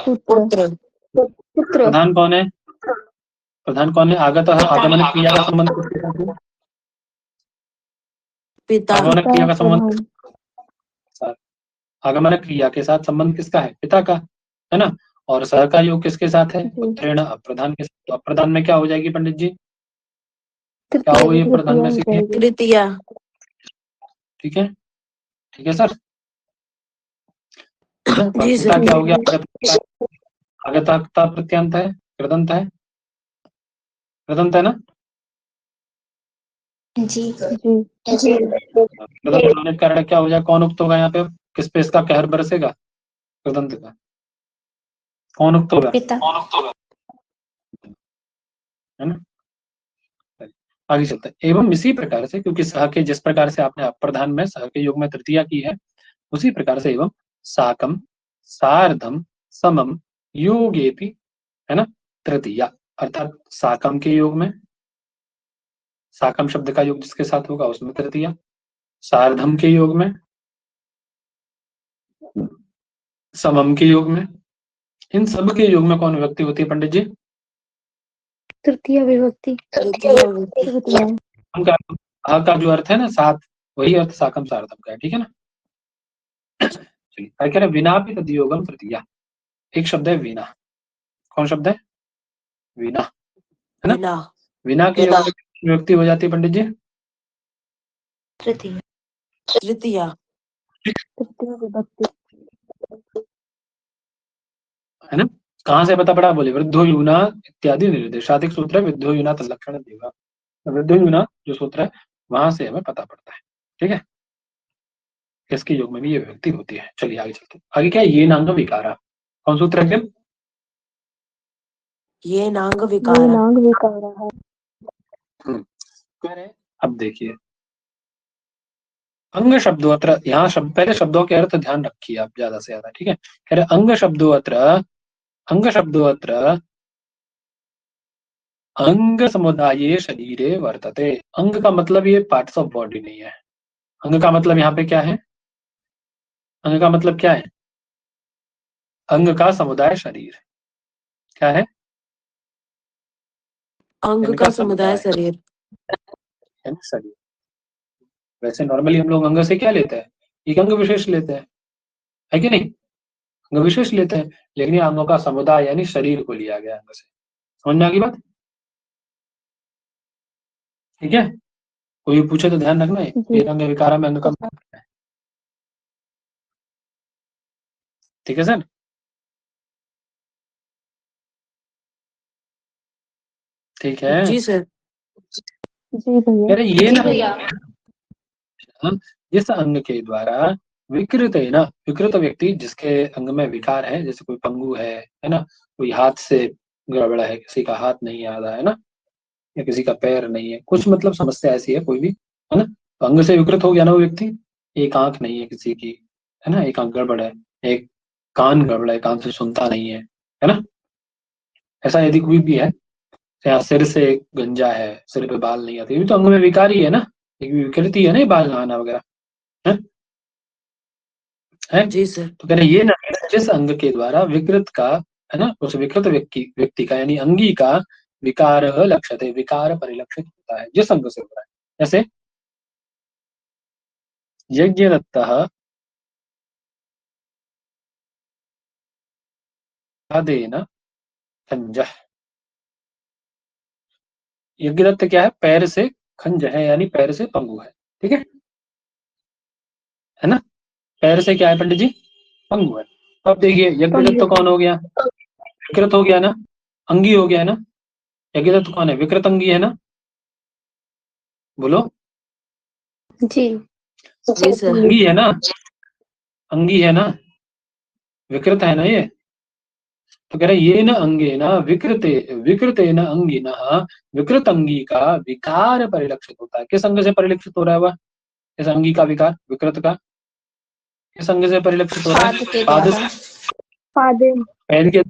पुत्र। पुत्र। प्रधान कौन है, प्रधान कौन है, आगत आगमन क्रिया का संबंध किसके साथ है, पिता। आगमन क्रिया का संबंध, प्रधान। आगमन क्रिया के साथ संबंध किसका है, पिता का, है ना। और सह का योग किसके साथ है, जी। पुत्रेण अप्रधान के साथ। तो अप्रधान में क्या हो जाएगी पंडित जी, क्या तृतीया हो ये प्रधान में हो से, जाएगी। तृतीया। ठीक है, ठीक है सर। जी पिता सर। क्या हो गया, आगता प्रत्यांत है, कृदंत है, कृदंत है ना, जी। जी। कृदंत होने के कारण क्या हो जाए, कौन उक्त होगा यहाँ पे, किस पे इसका कहर बरसेगा, कृदंत का, कौन उक्त होगा, पिता। है ना। आगे चलते हैं, एवं इसी प्रकार से, क्योंकि सह के जिस प्रकार से आपने अप्रधान में सह के योग में तृतीया की है, उसी प्रकार से एवं साकम सार्धम समम योगेति, है ना, तृतीया। अर्थात साकम के योग में, साकम शब्द का योग जिसके साथ होगा उसमें तृतीया, सार्धम के योग में, समम के योग में, इन सब के योग में कौन विभक्ति होती है पंडित जी, तृतीय विभक्ति। तृतीया विभक्ति। तृतीया। साकम का, हा का जो अर्थ है ना सात, वही अर्थ साकम सार्धम का है, ठीक है ना। चलिए क्या कह रहे हैं, विना भी तदयोगम तृतीया, एक शब्द है वीणा, कौन शब्द है, वीणा, है ना। विना। वीणा की विभक्ति हो जाती है पंडित जी, तृतीया। तृतीया। तृतीय विभक्ति। है ना। कहाँ से पता पड़ा, बोले वृद्धो यूना इत्यादि निर्देशाधिक सूत्र है, वृद्धो यूना तलक्षण देगा, वृद्धो यूना जो सूत्र है वहां से हमें पता पड़ता है, ठीक है। इसके योग में भी ये विभक्ति होती है। चलिए आगे चलते हैं, आगे क्या है, ये नांग विकारा, कौन सूत्र है फिर, ये नांग ये विकारा। नांग विकारा है। कह रहे हैं, अब देखिए अंग शब्दों अत्र, यहाँ शब्द पहले शब्दों के अर्थ ध्यान रखिए आप ज्यादा से ज्यादा, ठीक है। कह रहे अंग शब्दों अत्र, अंग शब्दों अत्र अंग समुदाये शरीरे वर्तते। अंग का मतलब ये पार्ट्स ऑफ बॉडी नहीं है, अंग का मतलब यहाँ पे क्या है, अंग का मतलब क्या है, अंग का समुदाय शरीर, क्या है, अंग इनका का समुदाय शरीर। है ना शरीर। वैसे नॉर्मली हम लोग अंग से क्या लेते हैं, एक अंग विशेष लेते हैं, है कि नहीं, अंग विशेष लेते हैं, लेकिन ये अंगों का समुदाय यानी शरीर को लिया गया अंग से। समझ में आ गई बात, ठीक है। कोई पूछे तो ध्यान रखना, जी। ये अंग विकारा में अंग का मतलब क्या है, ठीक है सर। ठीक है, जी सर। जी भैया। कह रहे ये जी ना, भैया। जिस अंग के द्वारा विकृत है ना, विकृत व्यक्ति जिसके अंग में विकार है, जैसे कोई पंगु है ना, कोई हाथ से गड़बड़ है, किसी का हाथ नहीं आ रहा है ना, या किसी का पैर नहीं है, कुछ मतलब समस्या ऐसी है कोई भी, है ना, तो अंग से विकृत हो गया ना वो व्यक्ति, एक आंख नहीं है किसी की, है ना, एक आंख गड़बड़ है, एक कान गड़बड़ है, कान से सुनता नहीं है ना, ऐसा यदि कोई भी है, या सिर से गंजा है, सिर पे बाल नहीं आते, ये भी तो अंग में विकार ही है ना, एक विकृति है ना, ये बाल आना वगैरह है। जी सर। तो कह रहे ये ना, जिस अंग के द्वारा विकृत का, है ना, उस विकृत व्यक्ति का यानी अंगी का विकार लक्षित है, विकार परिलक्षित होता है, जिस अंग से हो रहा है। जैसे यज्ञदत्तः पादेन खंजः, यज्ञदत्त क्या है, पैर से खंज है, यानी पैर से पंगु है, ठीक है ना, पैर से क्या है पंडित जी, पंगु है। अब देखिए यज्ञदत्त कौन हो गया, विकृत हो गया ना, अंगी हो गया है ना, यज्ञदत्त कौन है, विकृत अंगी है ना, बोलो जी जी सर। अंगी है ना, अंगी है ना, विकृत है ना ये, तो कह रहे ये न अंगे न विकृते न अंगी न, विकृत अंगी का विकार परिलक्षित होता है। किस अंग से परिलक्षित हो रहा है वह, इस अंगी का विकार विकृत का किस अंग से परिलक्षित हो रहा है, पैर के,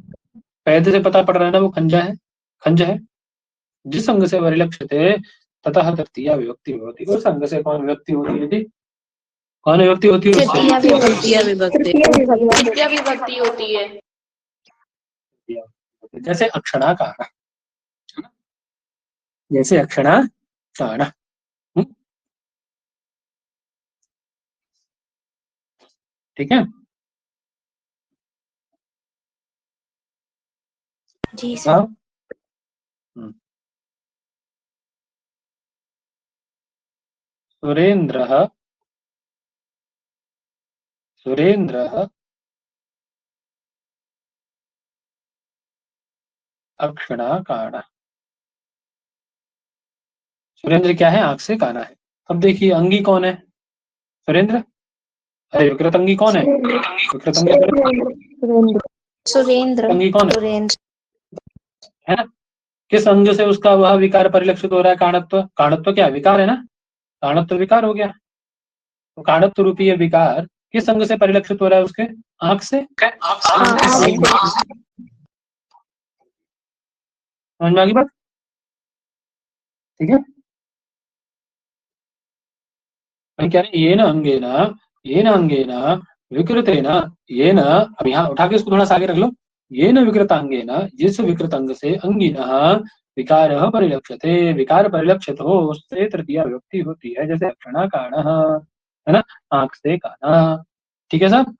पैर से पता पड़ रहा है ना वो खंजा है, खंज है, जिस अंग से परिलक्षित है ततः तृतीया विभक्ति होती है, उस अंग से कौन विभक्ति होती है जी, कौन विभक्ति होती है उससे, तृतीया विभक्ति। तृतीया विभक्ति होती है। जैसे अक्षणाकार, जैसे अक्षणाकार, ठीक है। जी सर। सुरेंद्रः अक्षणाकार, सुरेंद्र क्या है, आंख से काना है। अब देखिए अंगी कौन है, सुरेंद्र, अरे विकृत अंगी कौन है, विकृत अंगी सुरेंद्र। अंगी कौन है, सुरेंद्र। है ना, किस अंग से उसका वह विकार परिलक्षित हो रहा है, काणत्व, काणत्व क्या विकार है ना, काणत्व विकार हो गया, तो काणत्व रूपी ये विकार किस अंग से परिलक्षित हो रहा है, उसके आंख से, समझ में आ गई बात, ठीक है। क्या ये ना अंगेना विकृतेना, ये न, अब यहाँ उठा के इसको थोड़ा सा आगे रख लो, ये न विकृतांगेना, जिस विकृत अंग से अंगिना विकार परिलक्षते, विकार परिलक्षित हो उससे तृतीया विभक्ति होती है, जैसे अक्षणाकार, है ना, आंख से काना, ठीक है साहब।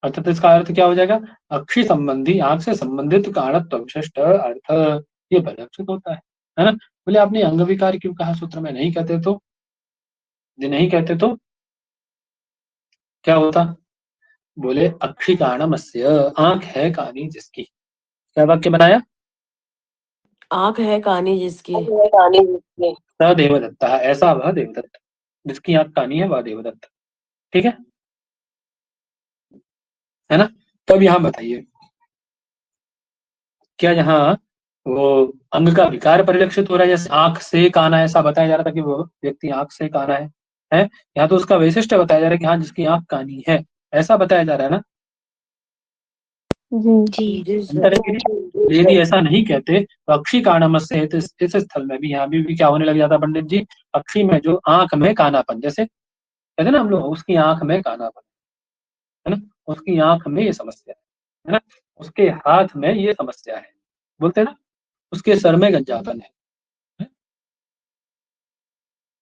अर्थात इसका अर्थ क्या हो जाएगा, अक्षी संबंधी, आंख से संबंधित कारणत्व विशिष्ट अर्थ ये परिलक्षित होता है ना। बोले आपने अंग विकार क्यों कहा सूत्र में, नहीं कहते तो, नहीं कहते तो क्या होता, बोले अक्षी कारणमस्य, आंख है कानी जिसकी, क्या वाक्य बनाया, आंख है कानी जिसकी, स देवदत्ता, ऐसा वह देवदत्त, जिसकी आंख कानी है वह देवदत्त, ठीक है ना। तो अब यहाँ बताइए, क्या यहाँ वो अंग का विकार परिलक्षित हो रहा है, जैसे आंख से काना, ऐसा बताया जा रहा था कि वो व्यक्ति आंख से काना है, यहाँ तो उसका वैशिष्ट्य बताया जा रहा है कि हाँ जिसकी आंख कानी है, ऐसा बताया जा रहा है ना। जी। यदि ऐसा नहीं कहते तो अक्षी काणमस्य, इस स्थल में भी यहाँ भी क्या होने लग जाता पंडित जी, अक्षी में जो आंख में कानापन, जैसे कहते ना हम लोग उसकी आंख में कानापन, है ना, उसकी आंख में ये समस्या है ना, उसके हाथ में ये समस्या है, बोलते ना, उसके सर में गंजापन है,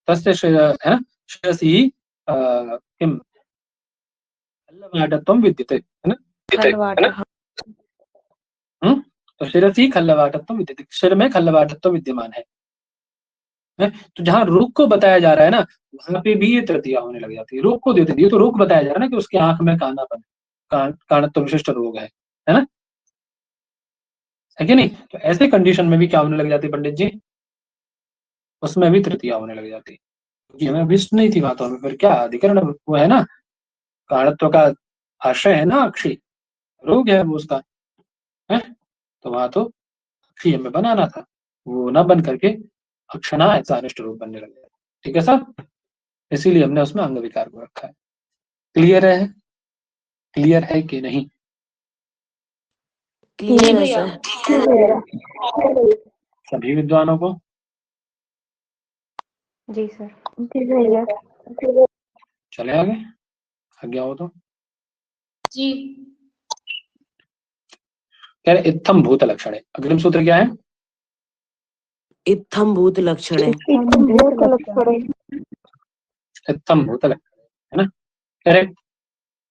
तस्य है ना, शिरसि किम खल्लवाटत्वं विद्यते, है ना, तो शिरसि खल्लवाटत्वं विद्यते, सिर में खल्लवाटत्व विद्यमान है। तो जहाँ रोग को बताया जा रहा है ना, वहां पे भी ये तृतीया होने लग जाती है, रोग को देते दिए तो रोग बताया जा रहा है ना कि उसकी आंख में कानापन, काणत्व विशिष्ट रोग है ना, है कि नहीं। तो ऐसे कंडीशन में भी क्या होने लग जाती है पंडित जी, उसमें भी तृतीया होने लग जाती है, क्योंकि हमें विष्ट नहीं थी बातों में, फिर क्या अधिकरण वो है ना, कारणत्व का आश्रय है ना अक्षी, रोग है वो उसका है, तो वहां तो अक्षी हमें बनाना था, वो न बन करके अक्षणा ऐसा अनिष्ट रूप बनने लग गया। ठीक है सर, इसीलिए हमने उसमें अंग विकार को रखा है। क्लियर है कि नहीं? क्लियर है भैया। सर। सभी विद्वानों को? जी सर। जी भैया। चले आगे, आज्ञा हो तो। जी। कह रहे इत्थम भूत लक्षण है, अग्रिम सूत्र क्या है? इत्थम भूत लक्षण है। इत्थम भूत लक्षण है ना। कह रहे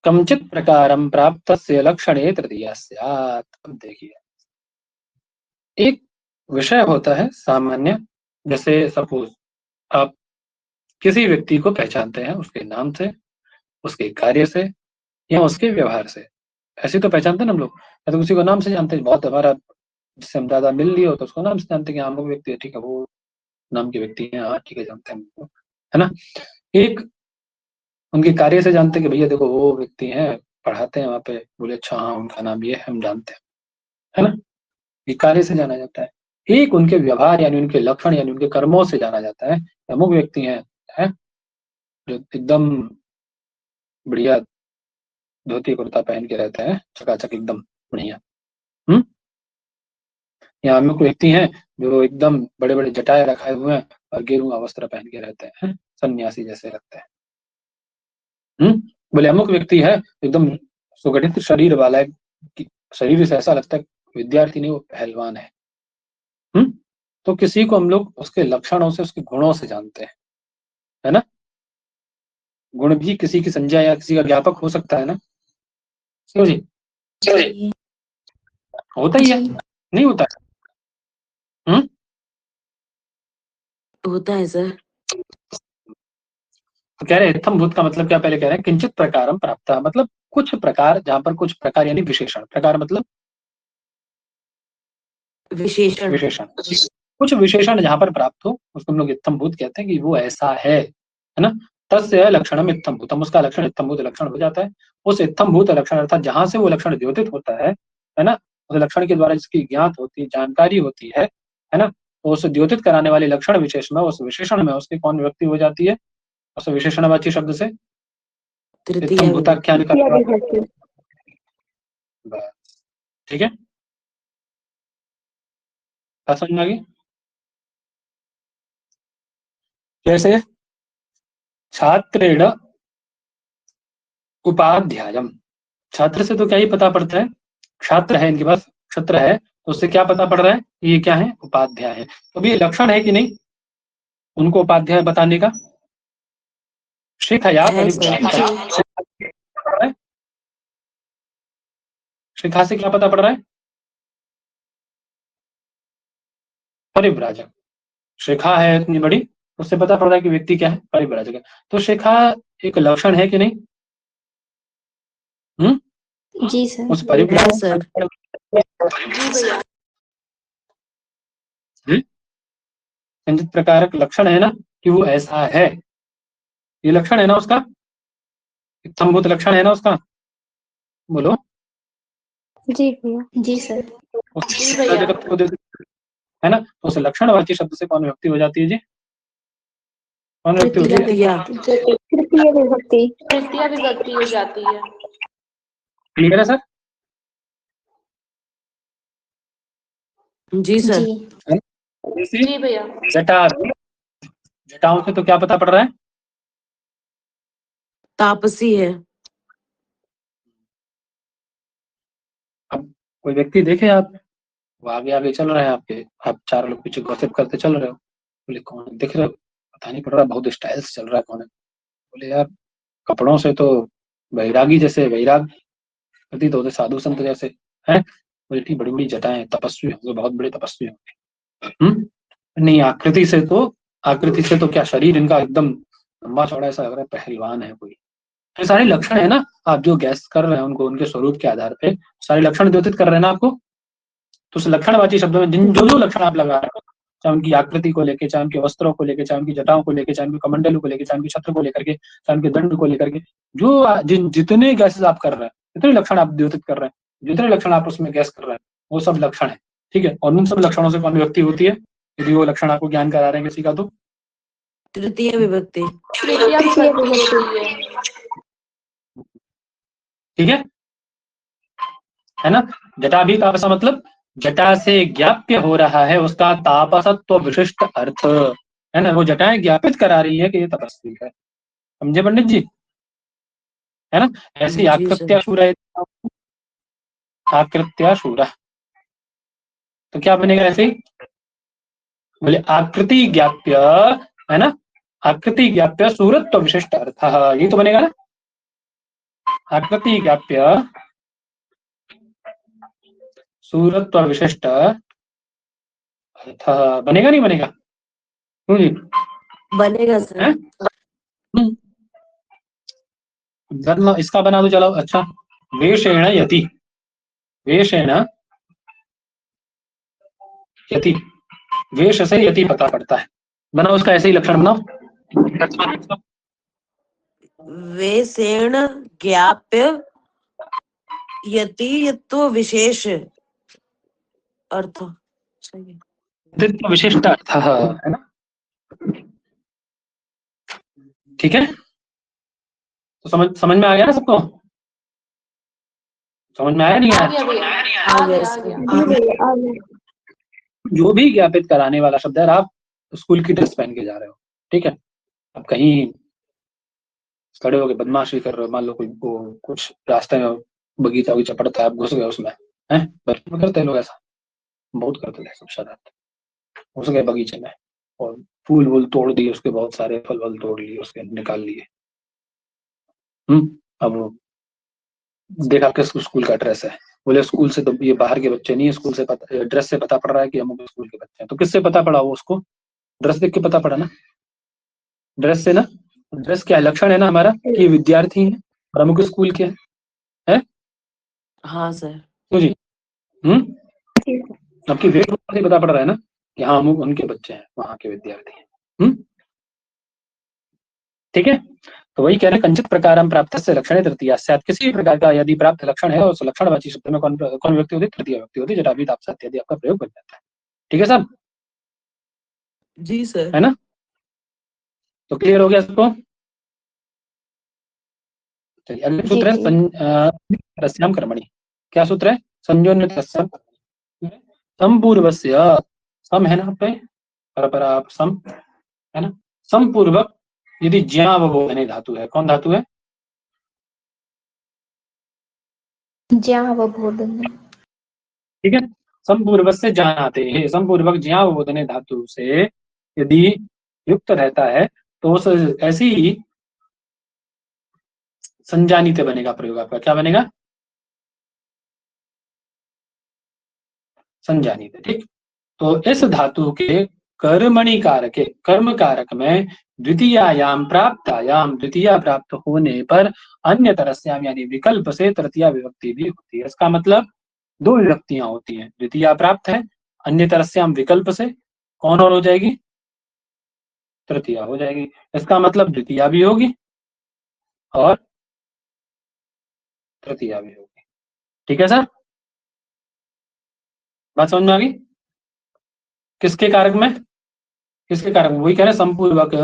कमचित प्रकारम प्राप्तस्य लक्षणे तृतीया स्यात्। अब देखिए, एक विषय होता है सामान्य, जैसे सपोज आप किसी व्यक्ति को पहचानते हैं उसके नाम से, उसके कार्य से, या उसके व्यवहार से। ऐसे तो पहचानते हैं ना हम लोग, या तो किसी को नाम से जानते हैं, बहुत हमारा जिससे हम ज्यादा मिल लिए हो तो उसको नाम से जानते हैं कि हाँ वो व्यक्ति है, ठीक है वो नाम के व्यक्ति हैं, हाँ ठीक है जानते हैं उनको, है ना। एक उनके कार्य से जानते हैं कि भैया देखो वो व्यक्ति हैं, पढ़ाते हैं वहाँ पे, बोले अच्छा हाँ उनका नाम ये है, हम जानते हैं, है ना, ये कार्य से जाना जाता है। एक उनके व्यवहार यानी उनके लक्षण यानी उनके कर्मों से जाना जाता है। अमुक व्यक्ति है जो एकदम बढ़िया धोती कुर्ता पहन के रहते हैं, चकाचक एकदम बढ़िया। या अमुक व्यक्ति हैं जो एकदम बड़े बड़े जटाए रखाए हुए हैं और गेरुआ वस्त्र पहन के रहते हैं, सन्यासी जैसे लगते हैं। बोले अमुक व्यक्ति है एकदम सुगठित शरीर वाला है, शरीर से ऐसा लगता है विद्यार्थी नहीं वो पहलवान है। तो किसी को हम लोग उसके लक्षणों से, उसके गुणों से जानते हैं, है ना। गुण भी किसी की संज्ञा या किसी का ज्ञापक हो सकता है ना, क्यों जी? होता ही है, नहीं होता है? होता है सर। तो कह रहे हैं इत्थम भूत का मतलब क्या, पहले कह रहे हैं किंचित प्रकारम प्राप्त, मतलब कुछ प्रकार, जहां पर कुछ प्रकार यानी विशेषण, प्रकार मतलब विशेषण। विशेषण, कुछ विशेषण जहां पर प्राप्त हो उसको हम लोग इत्थम भूत कहते हैं कि वो ऐसा है ना। तस्य लक्षणम इत्थम भूतम, उसका लक्षण इत्थम भूत लक्षण हो जाता है। उस इत्थम भूत लक्षण अर्थात जहां से वो लक्षण द्योतित होता है ना, उस लक्षण के द्वारा जिसकी ज्ञात होती जानकारी होती है ना, तो उस द्योतित कराने वाले लक्षण विशेष में, उस विशेषण में उसकी कौन व्यक्ति हो जाती है, उस विशेषणवाची शब्द से तृतीया इत्थम भूताख्यान का। ठीक है, बात समझ में आ गई? जैसे छात्रेण उपाध्यायम, छात्र से तो क्या ही पता पड़ता है, छात्र है इनके पास, छात्र है तो उससे क्या पता पड़ रहा है, ये क्या है, उपाध्याय है। तो ये लक्षण है कि नहीं उनको उपाध्याय बताने का? शिखया है सर। शिखा से क्या पता पड़ रहा है, परिव्राजक। शिखा है इतनी बड़ी, उससे पता पड़ रहा है कि व्यक्ति क्या है, परिव्राजक है। तो शिखा एक लक्षण है कि नहीं? जी सर। उस परिव्राजक सर। किंचित प्रकारक लक्षण है ना कि वो ऐसा है, ये लक्षण है ना उसका, इत्थम्भूत लक्षण है ना उसका, बोलो। जी भैया। जी सर। जगत को है ना, तो उस लक्षणवाची शब्द से कौन व्यक्ति हो जाती है जी, कौन व्यक्ति होती है? तृतीय विभक्ति। तृतीया विभक्ति हो जाती है। क्लियर है सर? जी सर। जी भैया। जटा, जटाओं से तो क्या पता पड़ रहा है, तापसी है। अब कोई व्यक्ति देखे आप, वो आगे आगे चल रहे हैं आपके, आप चार लोग पीछे गॉसिप करते चल रहे हो, बोले कौन है, दिख रहे हो, पता नहीं पड़ रहा, बहुत स्टाइल से चल रहा है, कौन है? बोले यार कपड़ों से तो वैरागी जैसे, वैराग प्रतीत होते, साधु संत जैसे हैं। बोले ठीक, बड़ी बड़ी जटाएं, तपस्वी होंगे, बहुत बड़े तपस्वी होंगे। नहीं, आकृति से तो क्या, शरीर इनका एकदम लंबा चौड़ा ऐसा लग रहा है, पहलवान है कोई। ये सारे लक्षण है ना, आप जो गैस कर रहे हैं उनको उनके स्वरूप के आधार पे सारे लक्षण द्योतित कर रहे हैं ना आपको। तो उस लक्षणवाची शब्दों में जिन जो जो लक्षण आप लगा रहे हो चाहे उनकी आकृति को लेके, चाहे उनके वस्त्रों को लेके, चाहे उनकी जटाओं को लेके, चाहे उनके कमंडलों को लेके, चाहे उनके छत्र को लेकर के, चाहे उनके दंड को लेकर के, जो जितने गैसेस आप कर रहे हैं, जितने लक्षण आप द्योतित कर रहे हैं, जितने लक्षण आप उसमें गैस कर रहे हैं, वो सब लक्षण है। ठीक है, और उन सब लक्षणों से कौन व्यक्ति होती है? यदि वो लक्षण आपको ज्ञान करा रहे हैं किसी का, तो तृतीय विभक्ति। तृतीया विभक्ति है। ठीक है ना। जटा भी तापसा मतलब जटा से ज्ञाप्य हो रहा है उसका तापसत्व विशिष्ट अर्थ, है ना। वो जटाएं ज्ञापित करा रही है कि ये तपस्वी है, समझे पंडित जी, है ना। ऐसी आकृत्याशूर है, आकृत्याशूर, तो क्या बनेगा ऐसे ही? बोले आकृति ज्ञाप्य, है ना, आकृति ज्ञाप्य सूरत्व विशिष्ट अर्थ, ये तो बनेगा ना। आकृति ज्ञाप्य सूरत्व विशिष्ट अर्थ बनेगा, नहीं बनेगा? जी बनेगा सर। इसका बना दो, चलो। अच्छा, वेशेण यति, वेशेण यति, वेश से यति पता पड़ता है, बनाओ उसका ऐसे ही लक्षण बनाओ। वेशेण ज्ञाप्य यति यत्व विशेष अर्थ, सही है, विशिष्ट अर्थ, है ना। ठीक है, तो समझ में आ गया ना सबको? समझ में आया नहीं आया? जो भी ज्ञापित कराने वाला शब्द है, आप स्कूल की ड्रेस पहन के जा रहे हो, ठीक है, अब कहीं खड़े होकर बदमाशी कर रहे हो, मान लो कोई कुछ रास्ते में बगीचा वगीचा पड़ता है, आप घुस गए उसमें, है, बचपन करते हैं लोग ऐसा, बहुत करते हैं सब शरारत, घुस गए बगीचे में और फूल वूल तोड़ दिए, उसके बहुत सारे फल वल तोड़ लिए, उसके निकाल लिए। अब देखा किस स्कूल का ड्रेस है, बोले स्कूल से तो ये बाहर के बच्चे नहीं है, स्कूल से पता, ड्रेस से पता पड़ रहा है कि हम स्कूल के बच्चे हैं। तो किससे पता पड़ा? वो उसको ड्रेस देख के पता पड़ा ना, ड्रेस से ना। ड्रेस क्या लक्षण है ना हमारा कि ये विद्यार्थी है और अमुक स्कूल के है। हाँ सर। तो जी आपकी वेट से पता पड़ रहा है ना कि हाँ अमुक उनके बच्चे हैं, वहां के विद्यार्थी हैं। ठीक है, तो वही कह रहे हैं, कंचित प्रकारम प्राप्त से लक्षण तृतीया स्यात्, किसी प्रकार का यदि प्राप्त लक्षण है उस लक्षणवाची शब्द में कौन व्यक्ति होती है? तृतीय व्यक्ति होती है, जटा भी तापसा इत्यादि आपका प्रयोग बन जाता है। ठीक है साहब? जी सर, है ना, तो क्लियर हो गया सबको? चलिए अगले सूत्र है रस्याम कर्मणि। क्या सूत्र है? संयोन्य संपूर्वस्य, सम है ना पे पर आप सम, है ना, संपूर्वक यदि ज्ञावबोधने धातु है, कौन धातु है? ज्ञावबोधने। ठीक है, संपूर्वक से जानाते हैं, संपूर्वक ज्ञावबोधने धातु से यदि युक्त रहता है तो उस ऐसी ही संजानिते बनेगा प्रयोग आपका। क्या बनेगा? संजानिते। ठीक, तो इस धातु के कर्मणि कारक, कर्म कारक में द्वितीयायाम प्राप्तायाम, द्वितीया प्राप्त होने पर अन्य तरस्याम यानी विकल्प से तृतीया विभक्ति भी होती है। इसका मतलब दो विभक्तियां होती हैं, द्वितीया प्राप्त है, अन्य तरस्याम विकल्प से कौन और हो जाएगी? तृतीया हो जाएगी। इसका मतलब द्वितीया भी होगी और तृतीया भी होगी। ठीक है सर, बात समझ में आ गई? किसके कारक में? किसके कारक में? वही कह रहे हैं, संपूर्वक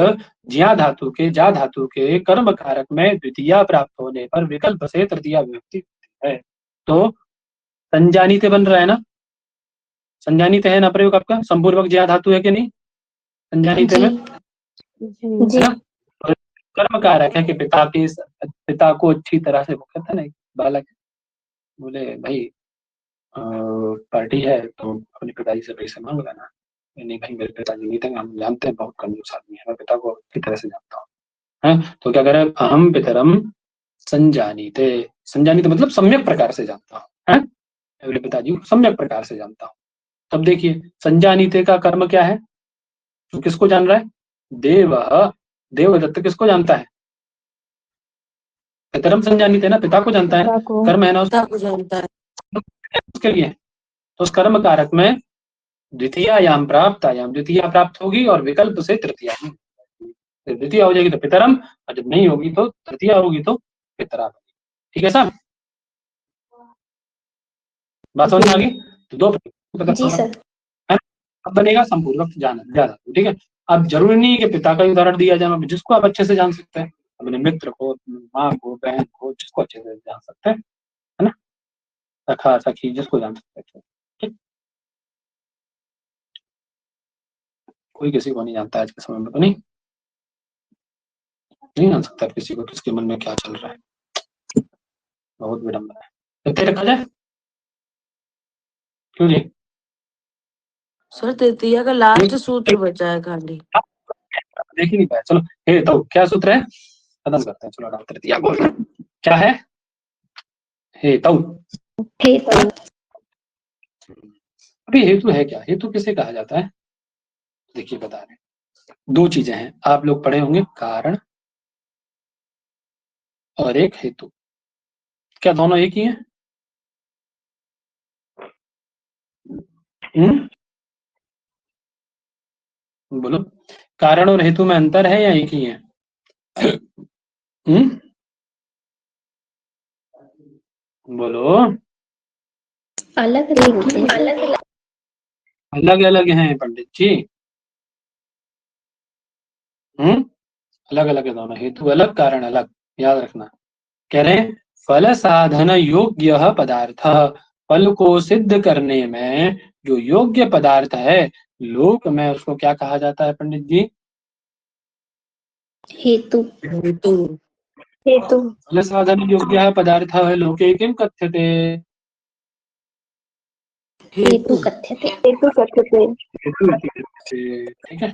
ज्या धातु के, जा धातु के कर्म कारक में द्वितीया प्राप्त होने पर विकल्प से तृतीया विभक्ति होती है। तो संजानिते बन रहा है ना, संजानिते है ना प्रयोग आपका, संपूर्वक ज्या धातु है कि नहीं संजानिते में? जी। कर्म कारक है कि पिता को अच्छी तरह से, वो कहता है ना बालक, बोले भाई पार्टी है तो अपने पिताजी से पैसे मांग लेना। नहीं भाई मेरे पिताजी नहीं थे, हम जानते हैं बहुत कंजूस आदमी है, मैं पिता को अच्छी तरह से जानता हूँ, है। तो क्या करें, अहम पितरम संजानीते, संजानीते मतलब सम्यक प्रकार से जानता हूँ, है, मेरे पिताजी को सम्यक प्रकार से जानता हूँ। तब देखिए संजानीते का कर्म क्या है, तो किसको जान रहा है? देव, देवदत्त किसको जानता है? पितरम संजानीते ना, पिता को जानता है, कर्म है ना, पिता को जानता है। उसके लिए तो उस कर्म कारक में द्वितीयायाम प्राप्तायाम, द्वितीया प्राप्त होगी और विकल्प से तृतीया नहीं, तो द्वितीया हो जाएगी तो पितरम, और जब नहीं होगी तो तृतीया होगी तो पितरा। ठीक है साहब, बात समझ में आ गई। तो दो जी सर। अब बनेगा संपूर्वक ज्यादा। ठीक है, अब जरूरी नहीं कि पिता का उदाहरण दिया जाए, जिसको आप अच्छे से जान सकते हैं, अपने मित्र को, माँ को, बहन को, जिसको अच्छे से जान सकते हैं, है ना, सखा सखी जिसको जान सकते हैं। ठीक, कोई किसी को नहीं जानता आज के समय में, तो नहीं जान सकता किसी को, किसके मन में क्या चल रहा है, बहुत विडम्बना है। तो तेरे रखा जाए क्यों जी? सर तृतीया का लास्ट सूत्र बचा है खाली, देख ही नहीं पाया। चलो हे तो क्या सूत्र है, खत्म करते हैं। चलो डाल तृतीया को, क्या है हे तो। अभी हेतु है क्या, हेतु किसे कहा जाता है? देखिए बता रहे, दो चीजें हैं, आप लोग पढ़े होंगे, कारण और एक हेतु। क्या दोनों एक ही हैं? बोलो, कारण और हेतु में अंतर है या एक ही है? बोलो, अलग अलग होते हैं। अलग अलग हैं पंडित जी। अलग अलग है दोनों, हेतु अलग कारण अलग, याद रखना। कह रहे हैं फल साधन योग्य पदार्थ, फल को सिद्ध करने में जो योग्य पदार्थ है लोक में, उसको क्या कहा जाता है पंडित जी? हेतु। हेतु। हेतु। फल साधन योग्य पदार्थ लोके किम कथ्यते? हेतु कथ्यते। हेतु कथ्यते। ठीक है,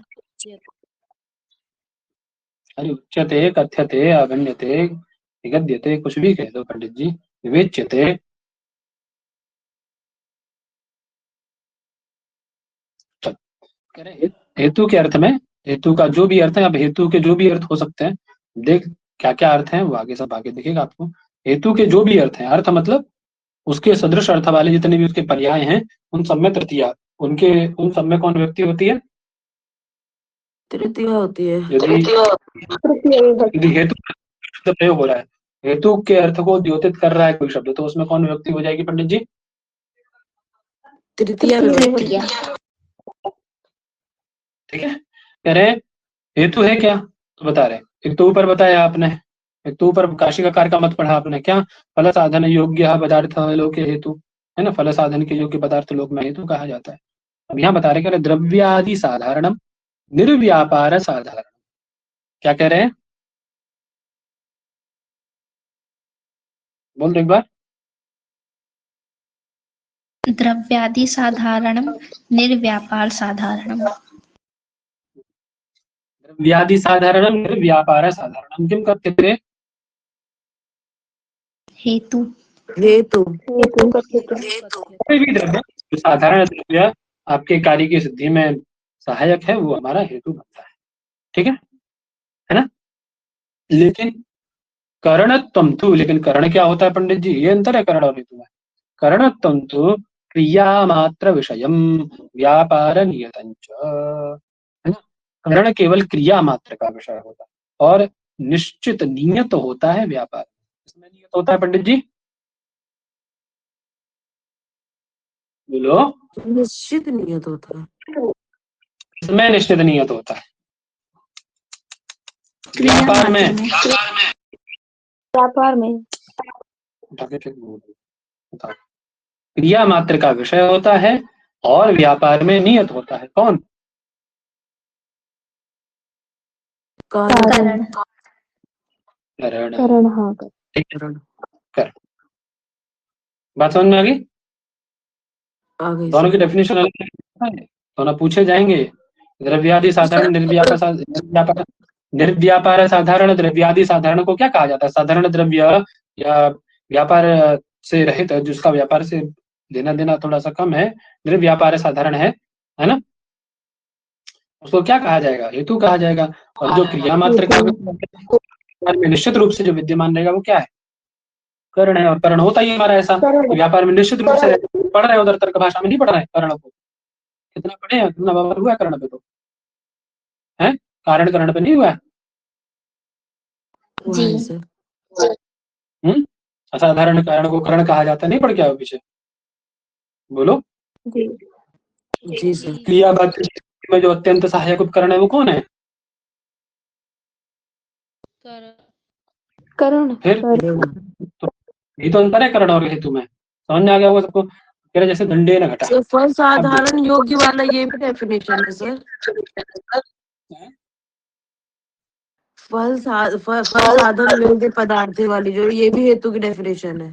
अरे उच्यते, कथ्यते, अगण्यते, निगद्यते, कुछ भी कह दो पंडित जी, विवेच्यते। हेतु के अर्थ में, हेतु का जो भी अर्थ है, अब हेतु के जो भी अर्थ हो सकते हैं, देख क्या क्या अर्थ हैं वो आगे सब आगे दिखेगा आपको। हेतु के जो भी अर्थ हैं, अर्थ मतलब उसके सदृश अर्थ वाले जितने भी उसके पर्याय हैं, उन सब में तृतीया, उनके उन सब में कौन व्यक्ति होती है? तृतीया होती है। यदि हेतु शब्द प्रयोग हो रहा है, हेतु के अर्थ को द्योतित कर रहा है कोई शब्द, तो उसमें कौन व्यक्ति हो जाएगी पंडित जी? तृतीया विभक्ति। ठीक है, कह रहे हेतु है क्या, तो बता रहे, एक तो ऊपर बताया आपने, एक तो ऊपर काशिकाकार का मत पढ़ा आपने, क्या फल साधन योग्य पदार्थ लोक हेतु, है ना, फल साधन के योग्य पदार्थ लोक में हेतु कहा जाता है। अब यहाँ बता रहे, कह रहे द्रव्यादि साधारणम निर्व्यापार साधारण, क्या कह रहे हैं, बोल दो एक बार। द्रव्यादि साधारणम निर्व्यापार साधारणम। द्रव्यादि साधारणम निर्व्यापार साधारणम किम कथ्यते? हेतु। हेतु। कोई भी द्रव्य जो साधारण द्रव्य आपके कार्य की सिद्धि में सहायक है वो हमारा हेतु बनता है। ठीक है ना। लेकिन करणत्वम तु, लेकिन करण क्या होता है पंडित जी, ये अंतर है करण और हेतु में। करणत्वम तु क्रिया मात्र विषयम व्यापार नियतंच, है ना। करण केवल क्रिया मात्र का विषय होता है और निश्चित नियत होता है व्यापार। इसमें नियत होता है पंडित जी, बोलो। निश्चित नियत होता है। इसमें निश्चित नियत होता है, व्यापार में क्रिया मात्र का विषय होता है और व्यापार में नियत होता है। कौन? कारण। करण। हाँ, करण। बात समझ में आ गई? दोनों की डेफिनेशन अलग है, दोनों पूछे जाएंगे। द्रव्यादि साधारण निर्व्यापार साधारण, द्रव्यादि साधारण को क्या कहा जाता है? साधारण द्रव्य या व्यापार से रहित, जिसका व्यापार से लेना देना थोड़ा सा कम है, निर्व्यापार साधारण है ना, उसको क्या कहा जाएगा? हेतु कहा जाएगा। और जो क्रिया मात्र का निश्चित रूप से जो विद्यमान रहेगा वो क्या है? करण है। और करण होता ही हमारा ऐसा, व्यापार में निश्चित रूप से पढ़ रहे हैं, उधर तर्क भाषा में नहीं पढ़ रहे हैं करण को, कितना पढ़े हैं, कितना व्यवहार हुआ है करण पे, तो है कारण करण पे नहीं हुआ है। हुआ है सर। असाधारण कारण को करण कहा जाता है, नहीं पढ़ के आओ पीछे, बोलो। जी सर। क्रियावाची में जो अत्यंत सहायक उपकरण है वो कौन है? करण। फिर तो ये तो अंतर है करण और हेतु में, समझ में आ गया होगा सबको। कह रहे जैसे दंडे न घटा, सर फल साधारण योग्य वाला ये भी डेफिनेशन है सर। फल साधन योग्य पदार्थ वाली जो ये भी हेतु की डेफिनेशन है।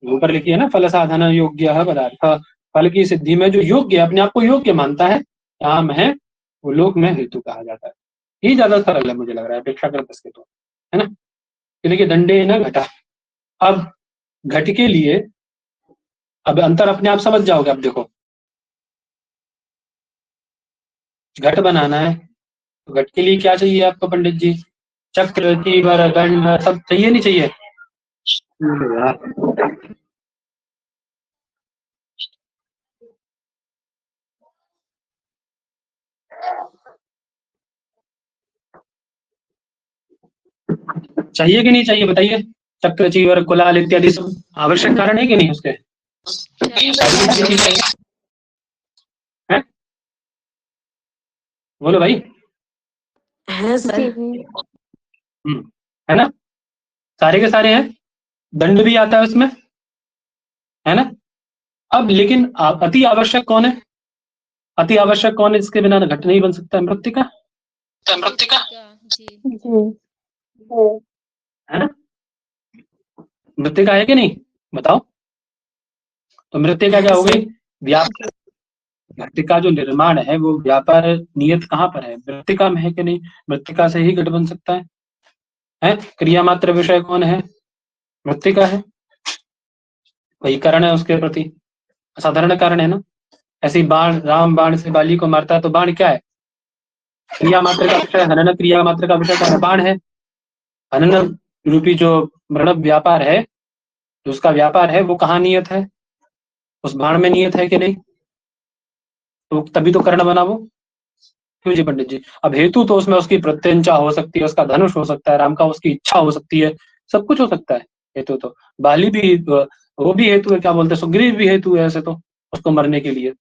ऊपर लिखी है ना, फल साधन योग्य पदार्थ, फल की सिद्धि में जो योग्य, अपने आप को योग्य मानता है, काम है, वो लोक में हेतु कहा जाता है। ये ज्यादा सरल है मुझे लग रहा है अपेक्षाकृत इसके, तो है ना। देखिए दंडे न घटा, अब घट के लिए अब अंतर अपने आप समझ जाओगे। अब देखो घट बनाना है तो घट के लिए क्या चाहिए आपको पंडित जी? चक्र, चीवर, गण सब चाहिए, नहीं चाहिए? चाहिए कि नहीं चाहिए बताइए? चक्र, चीवर, कुलाल इत्यादि सब आवश्यक कारण है कि नहीं उसके? है? बोलो भाई। है सर। है ना, सारे के सारे हैं, दंड भी आता है उसमें, है ना। अब लेकिन अति आवश्यक कौन है? अति आवश्यक कौन है जिसके बिना घट नहीं बन सकता? मृत्तिका, मृत्तिका है ना। मृत्तिका है कि नहीं बताओ? तो मृत्तिका क्या हो गई? व्यापार। मृत्तिका जो निर्माण है वो व्यापार नियत कहाँ पर है? मृत्तिका में है कि नहीं? मृत्तिका से ही घट बन सकता है? क्रिया मात्र विषय कौन है? मृत्तिका है, वही कारण है उसके प्रति, असाधारण कारण है ना। ऐसे ही बाण, राम बाण से बाली को मारता है तो बाण क्या है? क्रिया मात्र का विषय, हनन क्रिया मात्र का विषय कौन है? बाण है। हनन रूपी जो मृणव व्यापार है, जो उसका व्यापार है, वो कहाँ नियत है? उस बाण में नियत है कि नहीं? तो तभी तो कर्ण बना वो। क्यों जी पंडित जी? अब हेतु तो उसमें उसकी प्रत्यंचा हो सकती है, उसका धनुष हो सकता है, राम का उसकी इच्छा हो सकती है, सब कुछ हो सकता है। हेतु तो बाली भी, वो भी हेतु है, क्या बोलते हैं, सुग्रीव भी हेतु है ऐसे तो, उसको मरने के लिए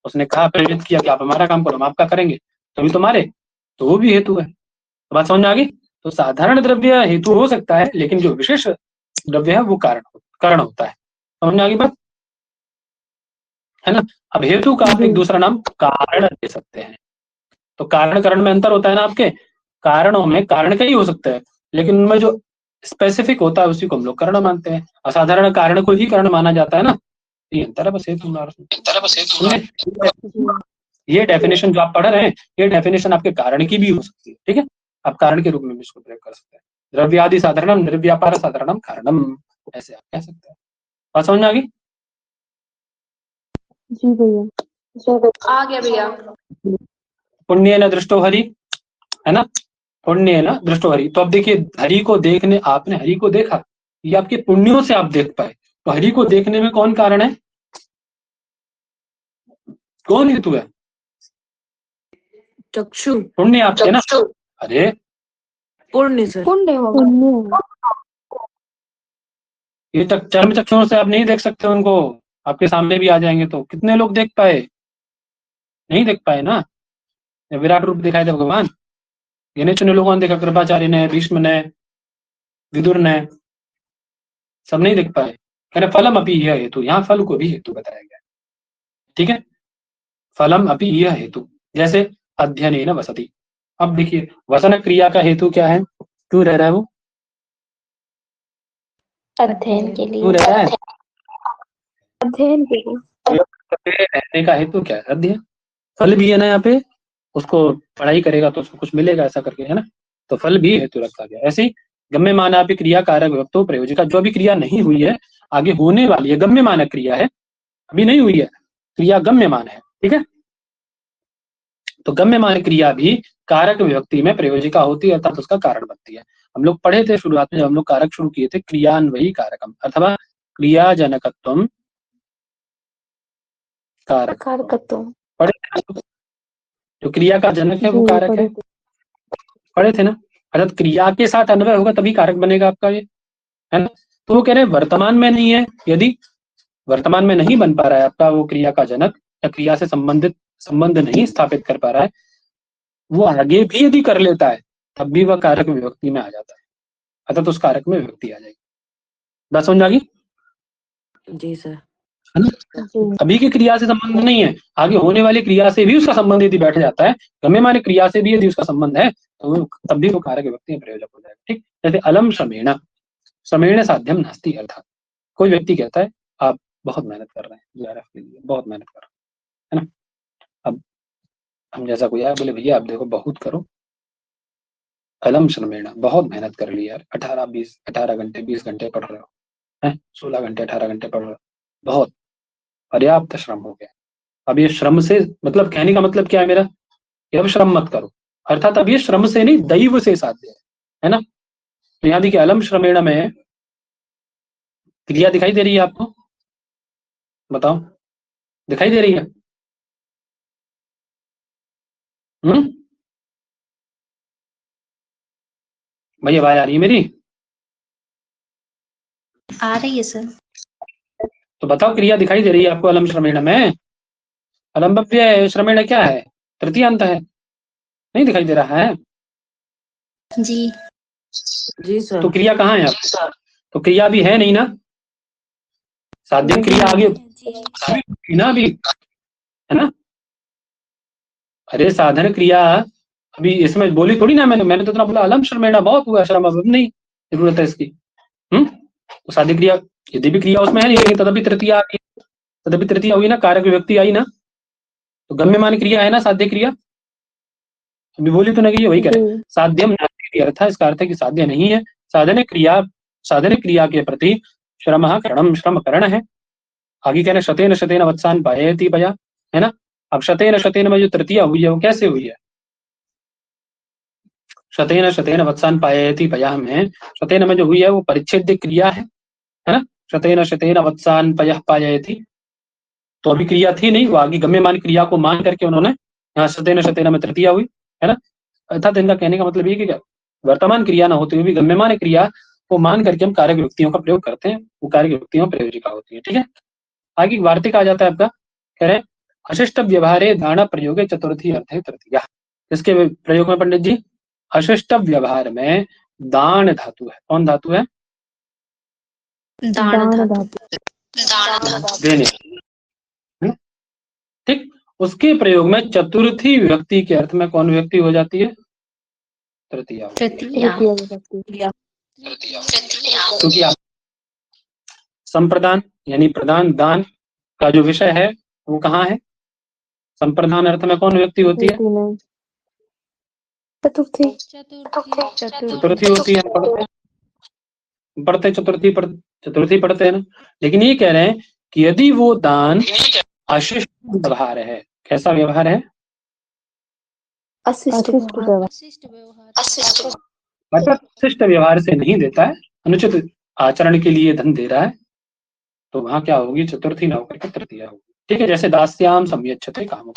उसने कहा, प्रेरित किया कि आप हमारा काम करो, हम आपका करेंगे, तभी तो मारे, तो वो भी हेतु है। तो बात समझ में आ गई? तो साधारण द्रव्य हेतु हो सकता है, लेकिन जो विशेष द्रव्य है वो कारण होता है। समझ में आ गई बात, है ना। अब हेतु का आप एक दूसरा नाम कारण दे सकते हैं। तो कारण करण में अंतर होता है ना आपके, कारणों में कारण कई हो सकते हैं, लेकिन उनमें जो स्पेसिफिक होता है उसी को हम लोग कारण मानते हैं। असाधारण कारण को ही कारण माना जाता है ना। ये अंतर है बस हेतु। ये डेफिनेशन जो आप पढ़ रहे हैं, ये डेफिनेशन आपके कारण की भी हो सकती है, ठीक है। आप कारण के रूप में भी इसको प्रयोग कर सकते हैं। द्रव्यादि साधारणम निर्व्यापार साधारणम कारणम, ऐसे आप कह सकते हैं। बात समझ में आ गई? जी भैया। आ गया भैया। पुण्य न दृष्टो हरि, है ना, पुण्य न दृष्टो हरि। तो अब देखिए, हरि को देखने, आपने हरि को देखा, ये आपके पुण्यों से आप देख पाए। तो हरि को देखने में कौन कारण है? कौन हेतु है? चक्षु। पुण्य आपके ना। अरे पुण्य सर। पुण्य होगा। ये तक चर्म चक्षुओं से आप नहीं देख सकते उनको, आपके सामने भी आ जाएंगे तो कितने लोग देख पाए? नहीं देख पाए ना। विराट रूप दिखाए थे भगवान, गिने चुने लोगों ने देखा, कृपाचार्य ने, भीष्म ने, विदुर ने, सब नहीं देख पाए। कह रहे फलम अपि यह हेतु, यहाँ फल को भी हेतु बताया गया, ठीक है। फलम अपि यह हेतु, जैसे अध्ययन वसति। अब देखिए वसन क्रिया का हेतु क्या है? क्यों रह रहा है वो? अध्ययन के क्यों लिए। रह रहा है? अध्ययन के लिए। रहने का हेतु क्या है? अध्ययन। फल भी है ना यहाँ पे, उसको पढ़ाई करेगा तो उसको कुछ मिलेगा, ऐसा करके, है ना। तो फल भी हेतु रखा गया। ऐसे ही गम्य माना क्रिया कारक विभक्तो प्रयोजिका, जो अभी क्रिया नहीं हुई है, आगे होने वाली है, गम्य मानक क्रिया है, अभी नहीं हुई है, क्रिया गम्य मान है, ठीक है। तो गम्य मान क्रिया भी कारक विभक्ति में प्रयोजिका होती है, अर्थात उसका कारण बनती है। हम लोग पढ़े थे शुरुआत में, जब हम लोग कारक शुरू किए थे, क्रियान्वयी कारकम अथवा क्रियाजनकत्वम कारक। कारकत्व। पढ़े थे ना? जो क्रिया का जनक है वो जी कारक है, पढ़े थे। पढ़े थे ना। अर्थात क्रिया के साथ अन्वय होगा तभी कारक बनेगा आपका ये, है ना। तो वो कह रहे हैं वर्तमान में नहीं है, यदि वर्तमान में नहीं बन पा रहा है आपका वो क्रिया का जनक, या क्रिया से संबंधित संबंध नहीं स्थापित कर पा रहा है, वो आगे भी यदि कर लेता है तब भी वह कारक विभक्ति में आ जाता है, अर्थात उस कारक में विभक्ति आ जाएगी। बात समझ आ गई? जी सर। है ना। जी अभी की क्रिया से संबंध नहीं है, आगे होने वाली क्रिया से भी उसका संबंध यदि बैठ जाता है, गम्यमाने क्रिया से भी यदि उसका संबंध है तो तब भी वो कारक विभक्ति में प्रयोजक हो जाएगा। ठीक, जैसे अलम श्रमेण, श्रमेण साध्यम नास्ति, अर्थात कोई व्यक्ति कहता है आप बहुत मेहनत कर रहे हैं जीआरएफ के लिए, बहुत मेहनत कर रहे हैं, है ना। अब हम जैसा कोई आया बोले भैया आप देखो बहुत करो, अलम श्रमेण, बहुत मेहनत कर ली यार, 18 घंटे 20 घंटे पढ़ रहे हो, है 16 घंटे 18 घंटे पढ़ रहे हो, बहुत पर्याप्त श्रम हो गया। अब ये श्रम से मतलब कहने का मतलब क्या है मेरा, कि अब श्रम मत करो, अर्थात अब ये श्रम से नहीं दैव से साध्य है ना। तो यहाँ देखिए अलम श्रमेण में क्रिया दिखाई दे रही है आपको, बताओ दिखाई दे रही है? भैया आवाज आ रही है मेरी? आ रही है सर। तो बताओ क्रिया दिखाई दे रही है आपको अलम श्रमेण में? अलम्बव्य श्रमेण क्या है, तृतीयांत है, नहीं दिखाई दे रहा है? जी जी सर। तो क्रिया कहाँ है आपको? तो क्रिया भी है नहीं ना, साध्य क्रिया आगे ना अभी, है ना। अरे साधन क्रिया अभी इसमें बोली थोड़ी ना मैंने तो इतना बोला अलम श्रमेण, बहुत हुआ श्रम, अब नहीं जरूरत है इसकी। तो साध्य क्रिया यदि भी क्रिया उसमें है नहीं, तदपि तृतीया आ गई, तदपि तृतीया हुई ना, कारक विभक्ति आई ना, तो गम्यमान क्रिया है ना साध्य क्रिया, अभी बोली तो नहीं, वही करे साध्यम नास्ति अर्थ, इसका अर्थ है कि साध्य नहीं है। साधन क्रिया के प्रति श्रम करणम, श्रम करण है। आगे कहना शतेन शतेन वत्सान पायेति पया, है ना। अब शतेन शतेन में जो तृतीया हुई है वो कैसे हुई है? शतेन शतेन वत्सान पायेति पया में शतेन में जो हुई है वो परिच्छेद्य क्रिया है ना। शतेन शतेन वत्सान पयः पायेति, तो अभी क्रिया थी नहीं, वो आगे गम्यमान क्रिया को मान करके उन्होंने यहाँ शतेन शतेन में तृतीया हुई, है ना। अर्थात इनका कहने का मतलब ये कि क्या वर्तमान क्रिया ना होती हुई भी गम्यमान क्रिया को मान करके हम कारक विभक्तियों का प्रयोग करते हैं, वो कारक विभक्तियों में प्रयोजिका होती है। ठीक है, आगे वार्तिक आ जाता है आपका, कह रहे हैं अशिष्ट व्यवहारे दान प्रयोगे चतुर्थी अर्थ है तृतीया। इसके प्रयोग में पंडित जी अशिष्ट व्यवहार में दान धातु है, कौन धातु है? दान धातु। देने, ठीक। उसके प्रयोग में चतुर्थी विभक्ति के अर्थ में कौन विभक्ति हो जाती है? तृतीया। क्योंकि आप संप्रदान यानी प्रदान दान का जो विषय है वो कहाँ है? संप्रदान अर्थ में कौन विभक्ति होती है? चतुर्थी होती है। पढ़ते चतुर्थी पढ़ते हैं ना। लेकिन ये कह रहे हैं कि यदि वो दान अशिष्ट व्यवहार है, कैसा व्यवहार है? अशिष्ट व्यवहार से नहीं देता है, अनुचित आचरण के लिए धन दे रहा है, तो वहां क्या होगी? चतुर्थी न होकर के तृतीया होगी। ठीक है, जैसे दास्याम संयच्छते कामुक,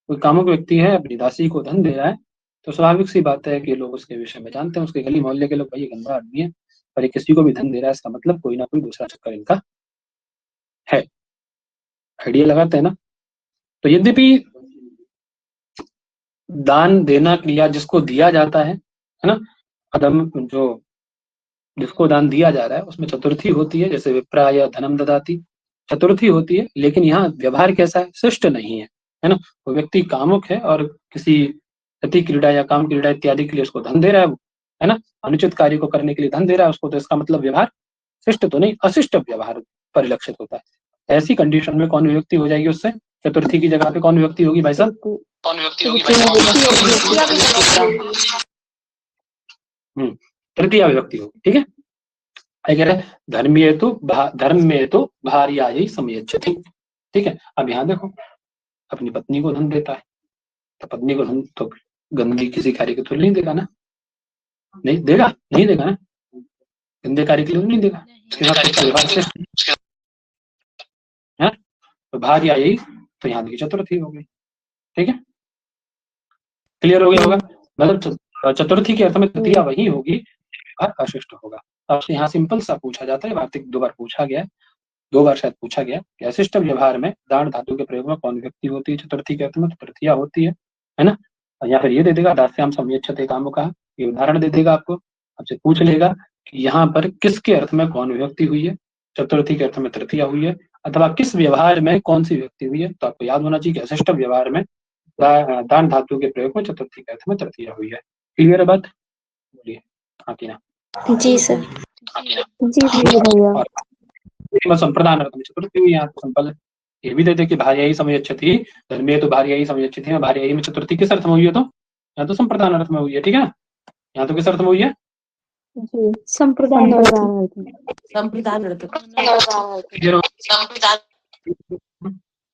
कोई कामुक व्यक्ति है अपनी दासी को धन दे रहा है, तो स्वाभाविक सी बात है कि लोग उसके विषय में जानते हैं, उसके गली मोहल्ले के लोग भाई ये गंदा आदमी है, पर ये किसी को भी धन दे रहा है, इसका मतलब कोई ना कोई दूसरा चक्कर इनका है। आइडिया लगाते हैं ना। तो यद्यपि दान देना क्रिया जिसको दिया जाता है ना, अदम जो जिसको दान दिया जा रहा है उसमें चतुर्थी होती है, जैसे विप्राय धनम ददाती, चतुर्थी होती है। लेकिन यहाँ व्यवहार कैसा है? शिष्ट नहीं है ना। वो व्यक्ति कामुक है और किसी अति क्रीड़ा या काम क्रीड़ा इत्यादि के लिए उसको धन दे रहा है ना, अनुचित कार्य को करने के लिए धन दे रहा है उसको, तो इसका मतलब व्यवहार शिष्ट तो नहीं, अशिष्ट व्यवहार परिलक्षित होता है। ऐसी कंडीशन में कौन विभक्ति हो जाएगी उससे? चतुर्थी की जगह पे कौन विभक्ति होगी भाई साहब? कौन विभक्ति होगी भाई साहब? तृतीया विभक्ति होगी। ठीक है, कह रहे धर्म में तो भार्या ही समयच्छति। ठीक है, अब यहाँ देखो अपनी पत्नी को धन देता है, तो पत्नी को धन तो गंदगी किसी कार्य के तो नहीं देगा ना, नहीं देगा ना, गंदे कार्य के लिए नहीं देगा। तो भार्य आई तो यहाँ देखिए चतुर्थी हो गई। ठीक है, क्लियर हो गया होगा। मतलब चतुर्थी के अर्थ में तृतीया वही होगी अशिष्ट होगा। आपसे यहाँ सिंपल सा पूछा जाता है, वार्तिक 2 बार पूछा गया, 2 बार शायद पूछा गया कि अशिष्ट व्यवहार में दान धातु के प्रयोग में कौन विभक्ति होती है चतुर्थी के अर्थ में, तो तृतीया होती है ना। या फिर ये दे देगा दास्याम संयच्छते कामो का, ये उदाहरण दे देगा आपको, आपसे पूछ लेगा कि यहाँ पर किसके अर्थ में कौन विभक्ति हुई है, चतुर्थी के अर्थ में तृतीया हुई है, अथवा किस व्यवहार में कौन सी विभक्ति हुई है। तो आपको याद होना चाहिए कि अशिष्ट व्यवहार में दान धातु के प्रयोग में चतुर्थी के अर्थ में तृतीया हुई है। क्लियर है बात? बोलिए आकीना। जी सर। जी भैया। संप्रदान अर्थ में चतुर्थी हुई, यहाँ सिंपल है। ये भी देते कि भार्यायी समयच्छति, धर्मे तो भार्यायी समयच्छति है, भार्यायी में चतुर्थी किस अर्थ में हुई है, तो यहाँ तो संप्रदान अर्थ में हुई है। ठीक है ना, यहाँ तो किस अर्थ में हुई है? जी संप्रदान। संप्रदान अर्थ।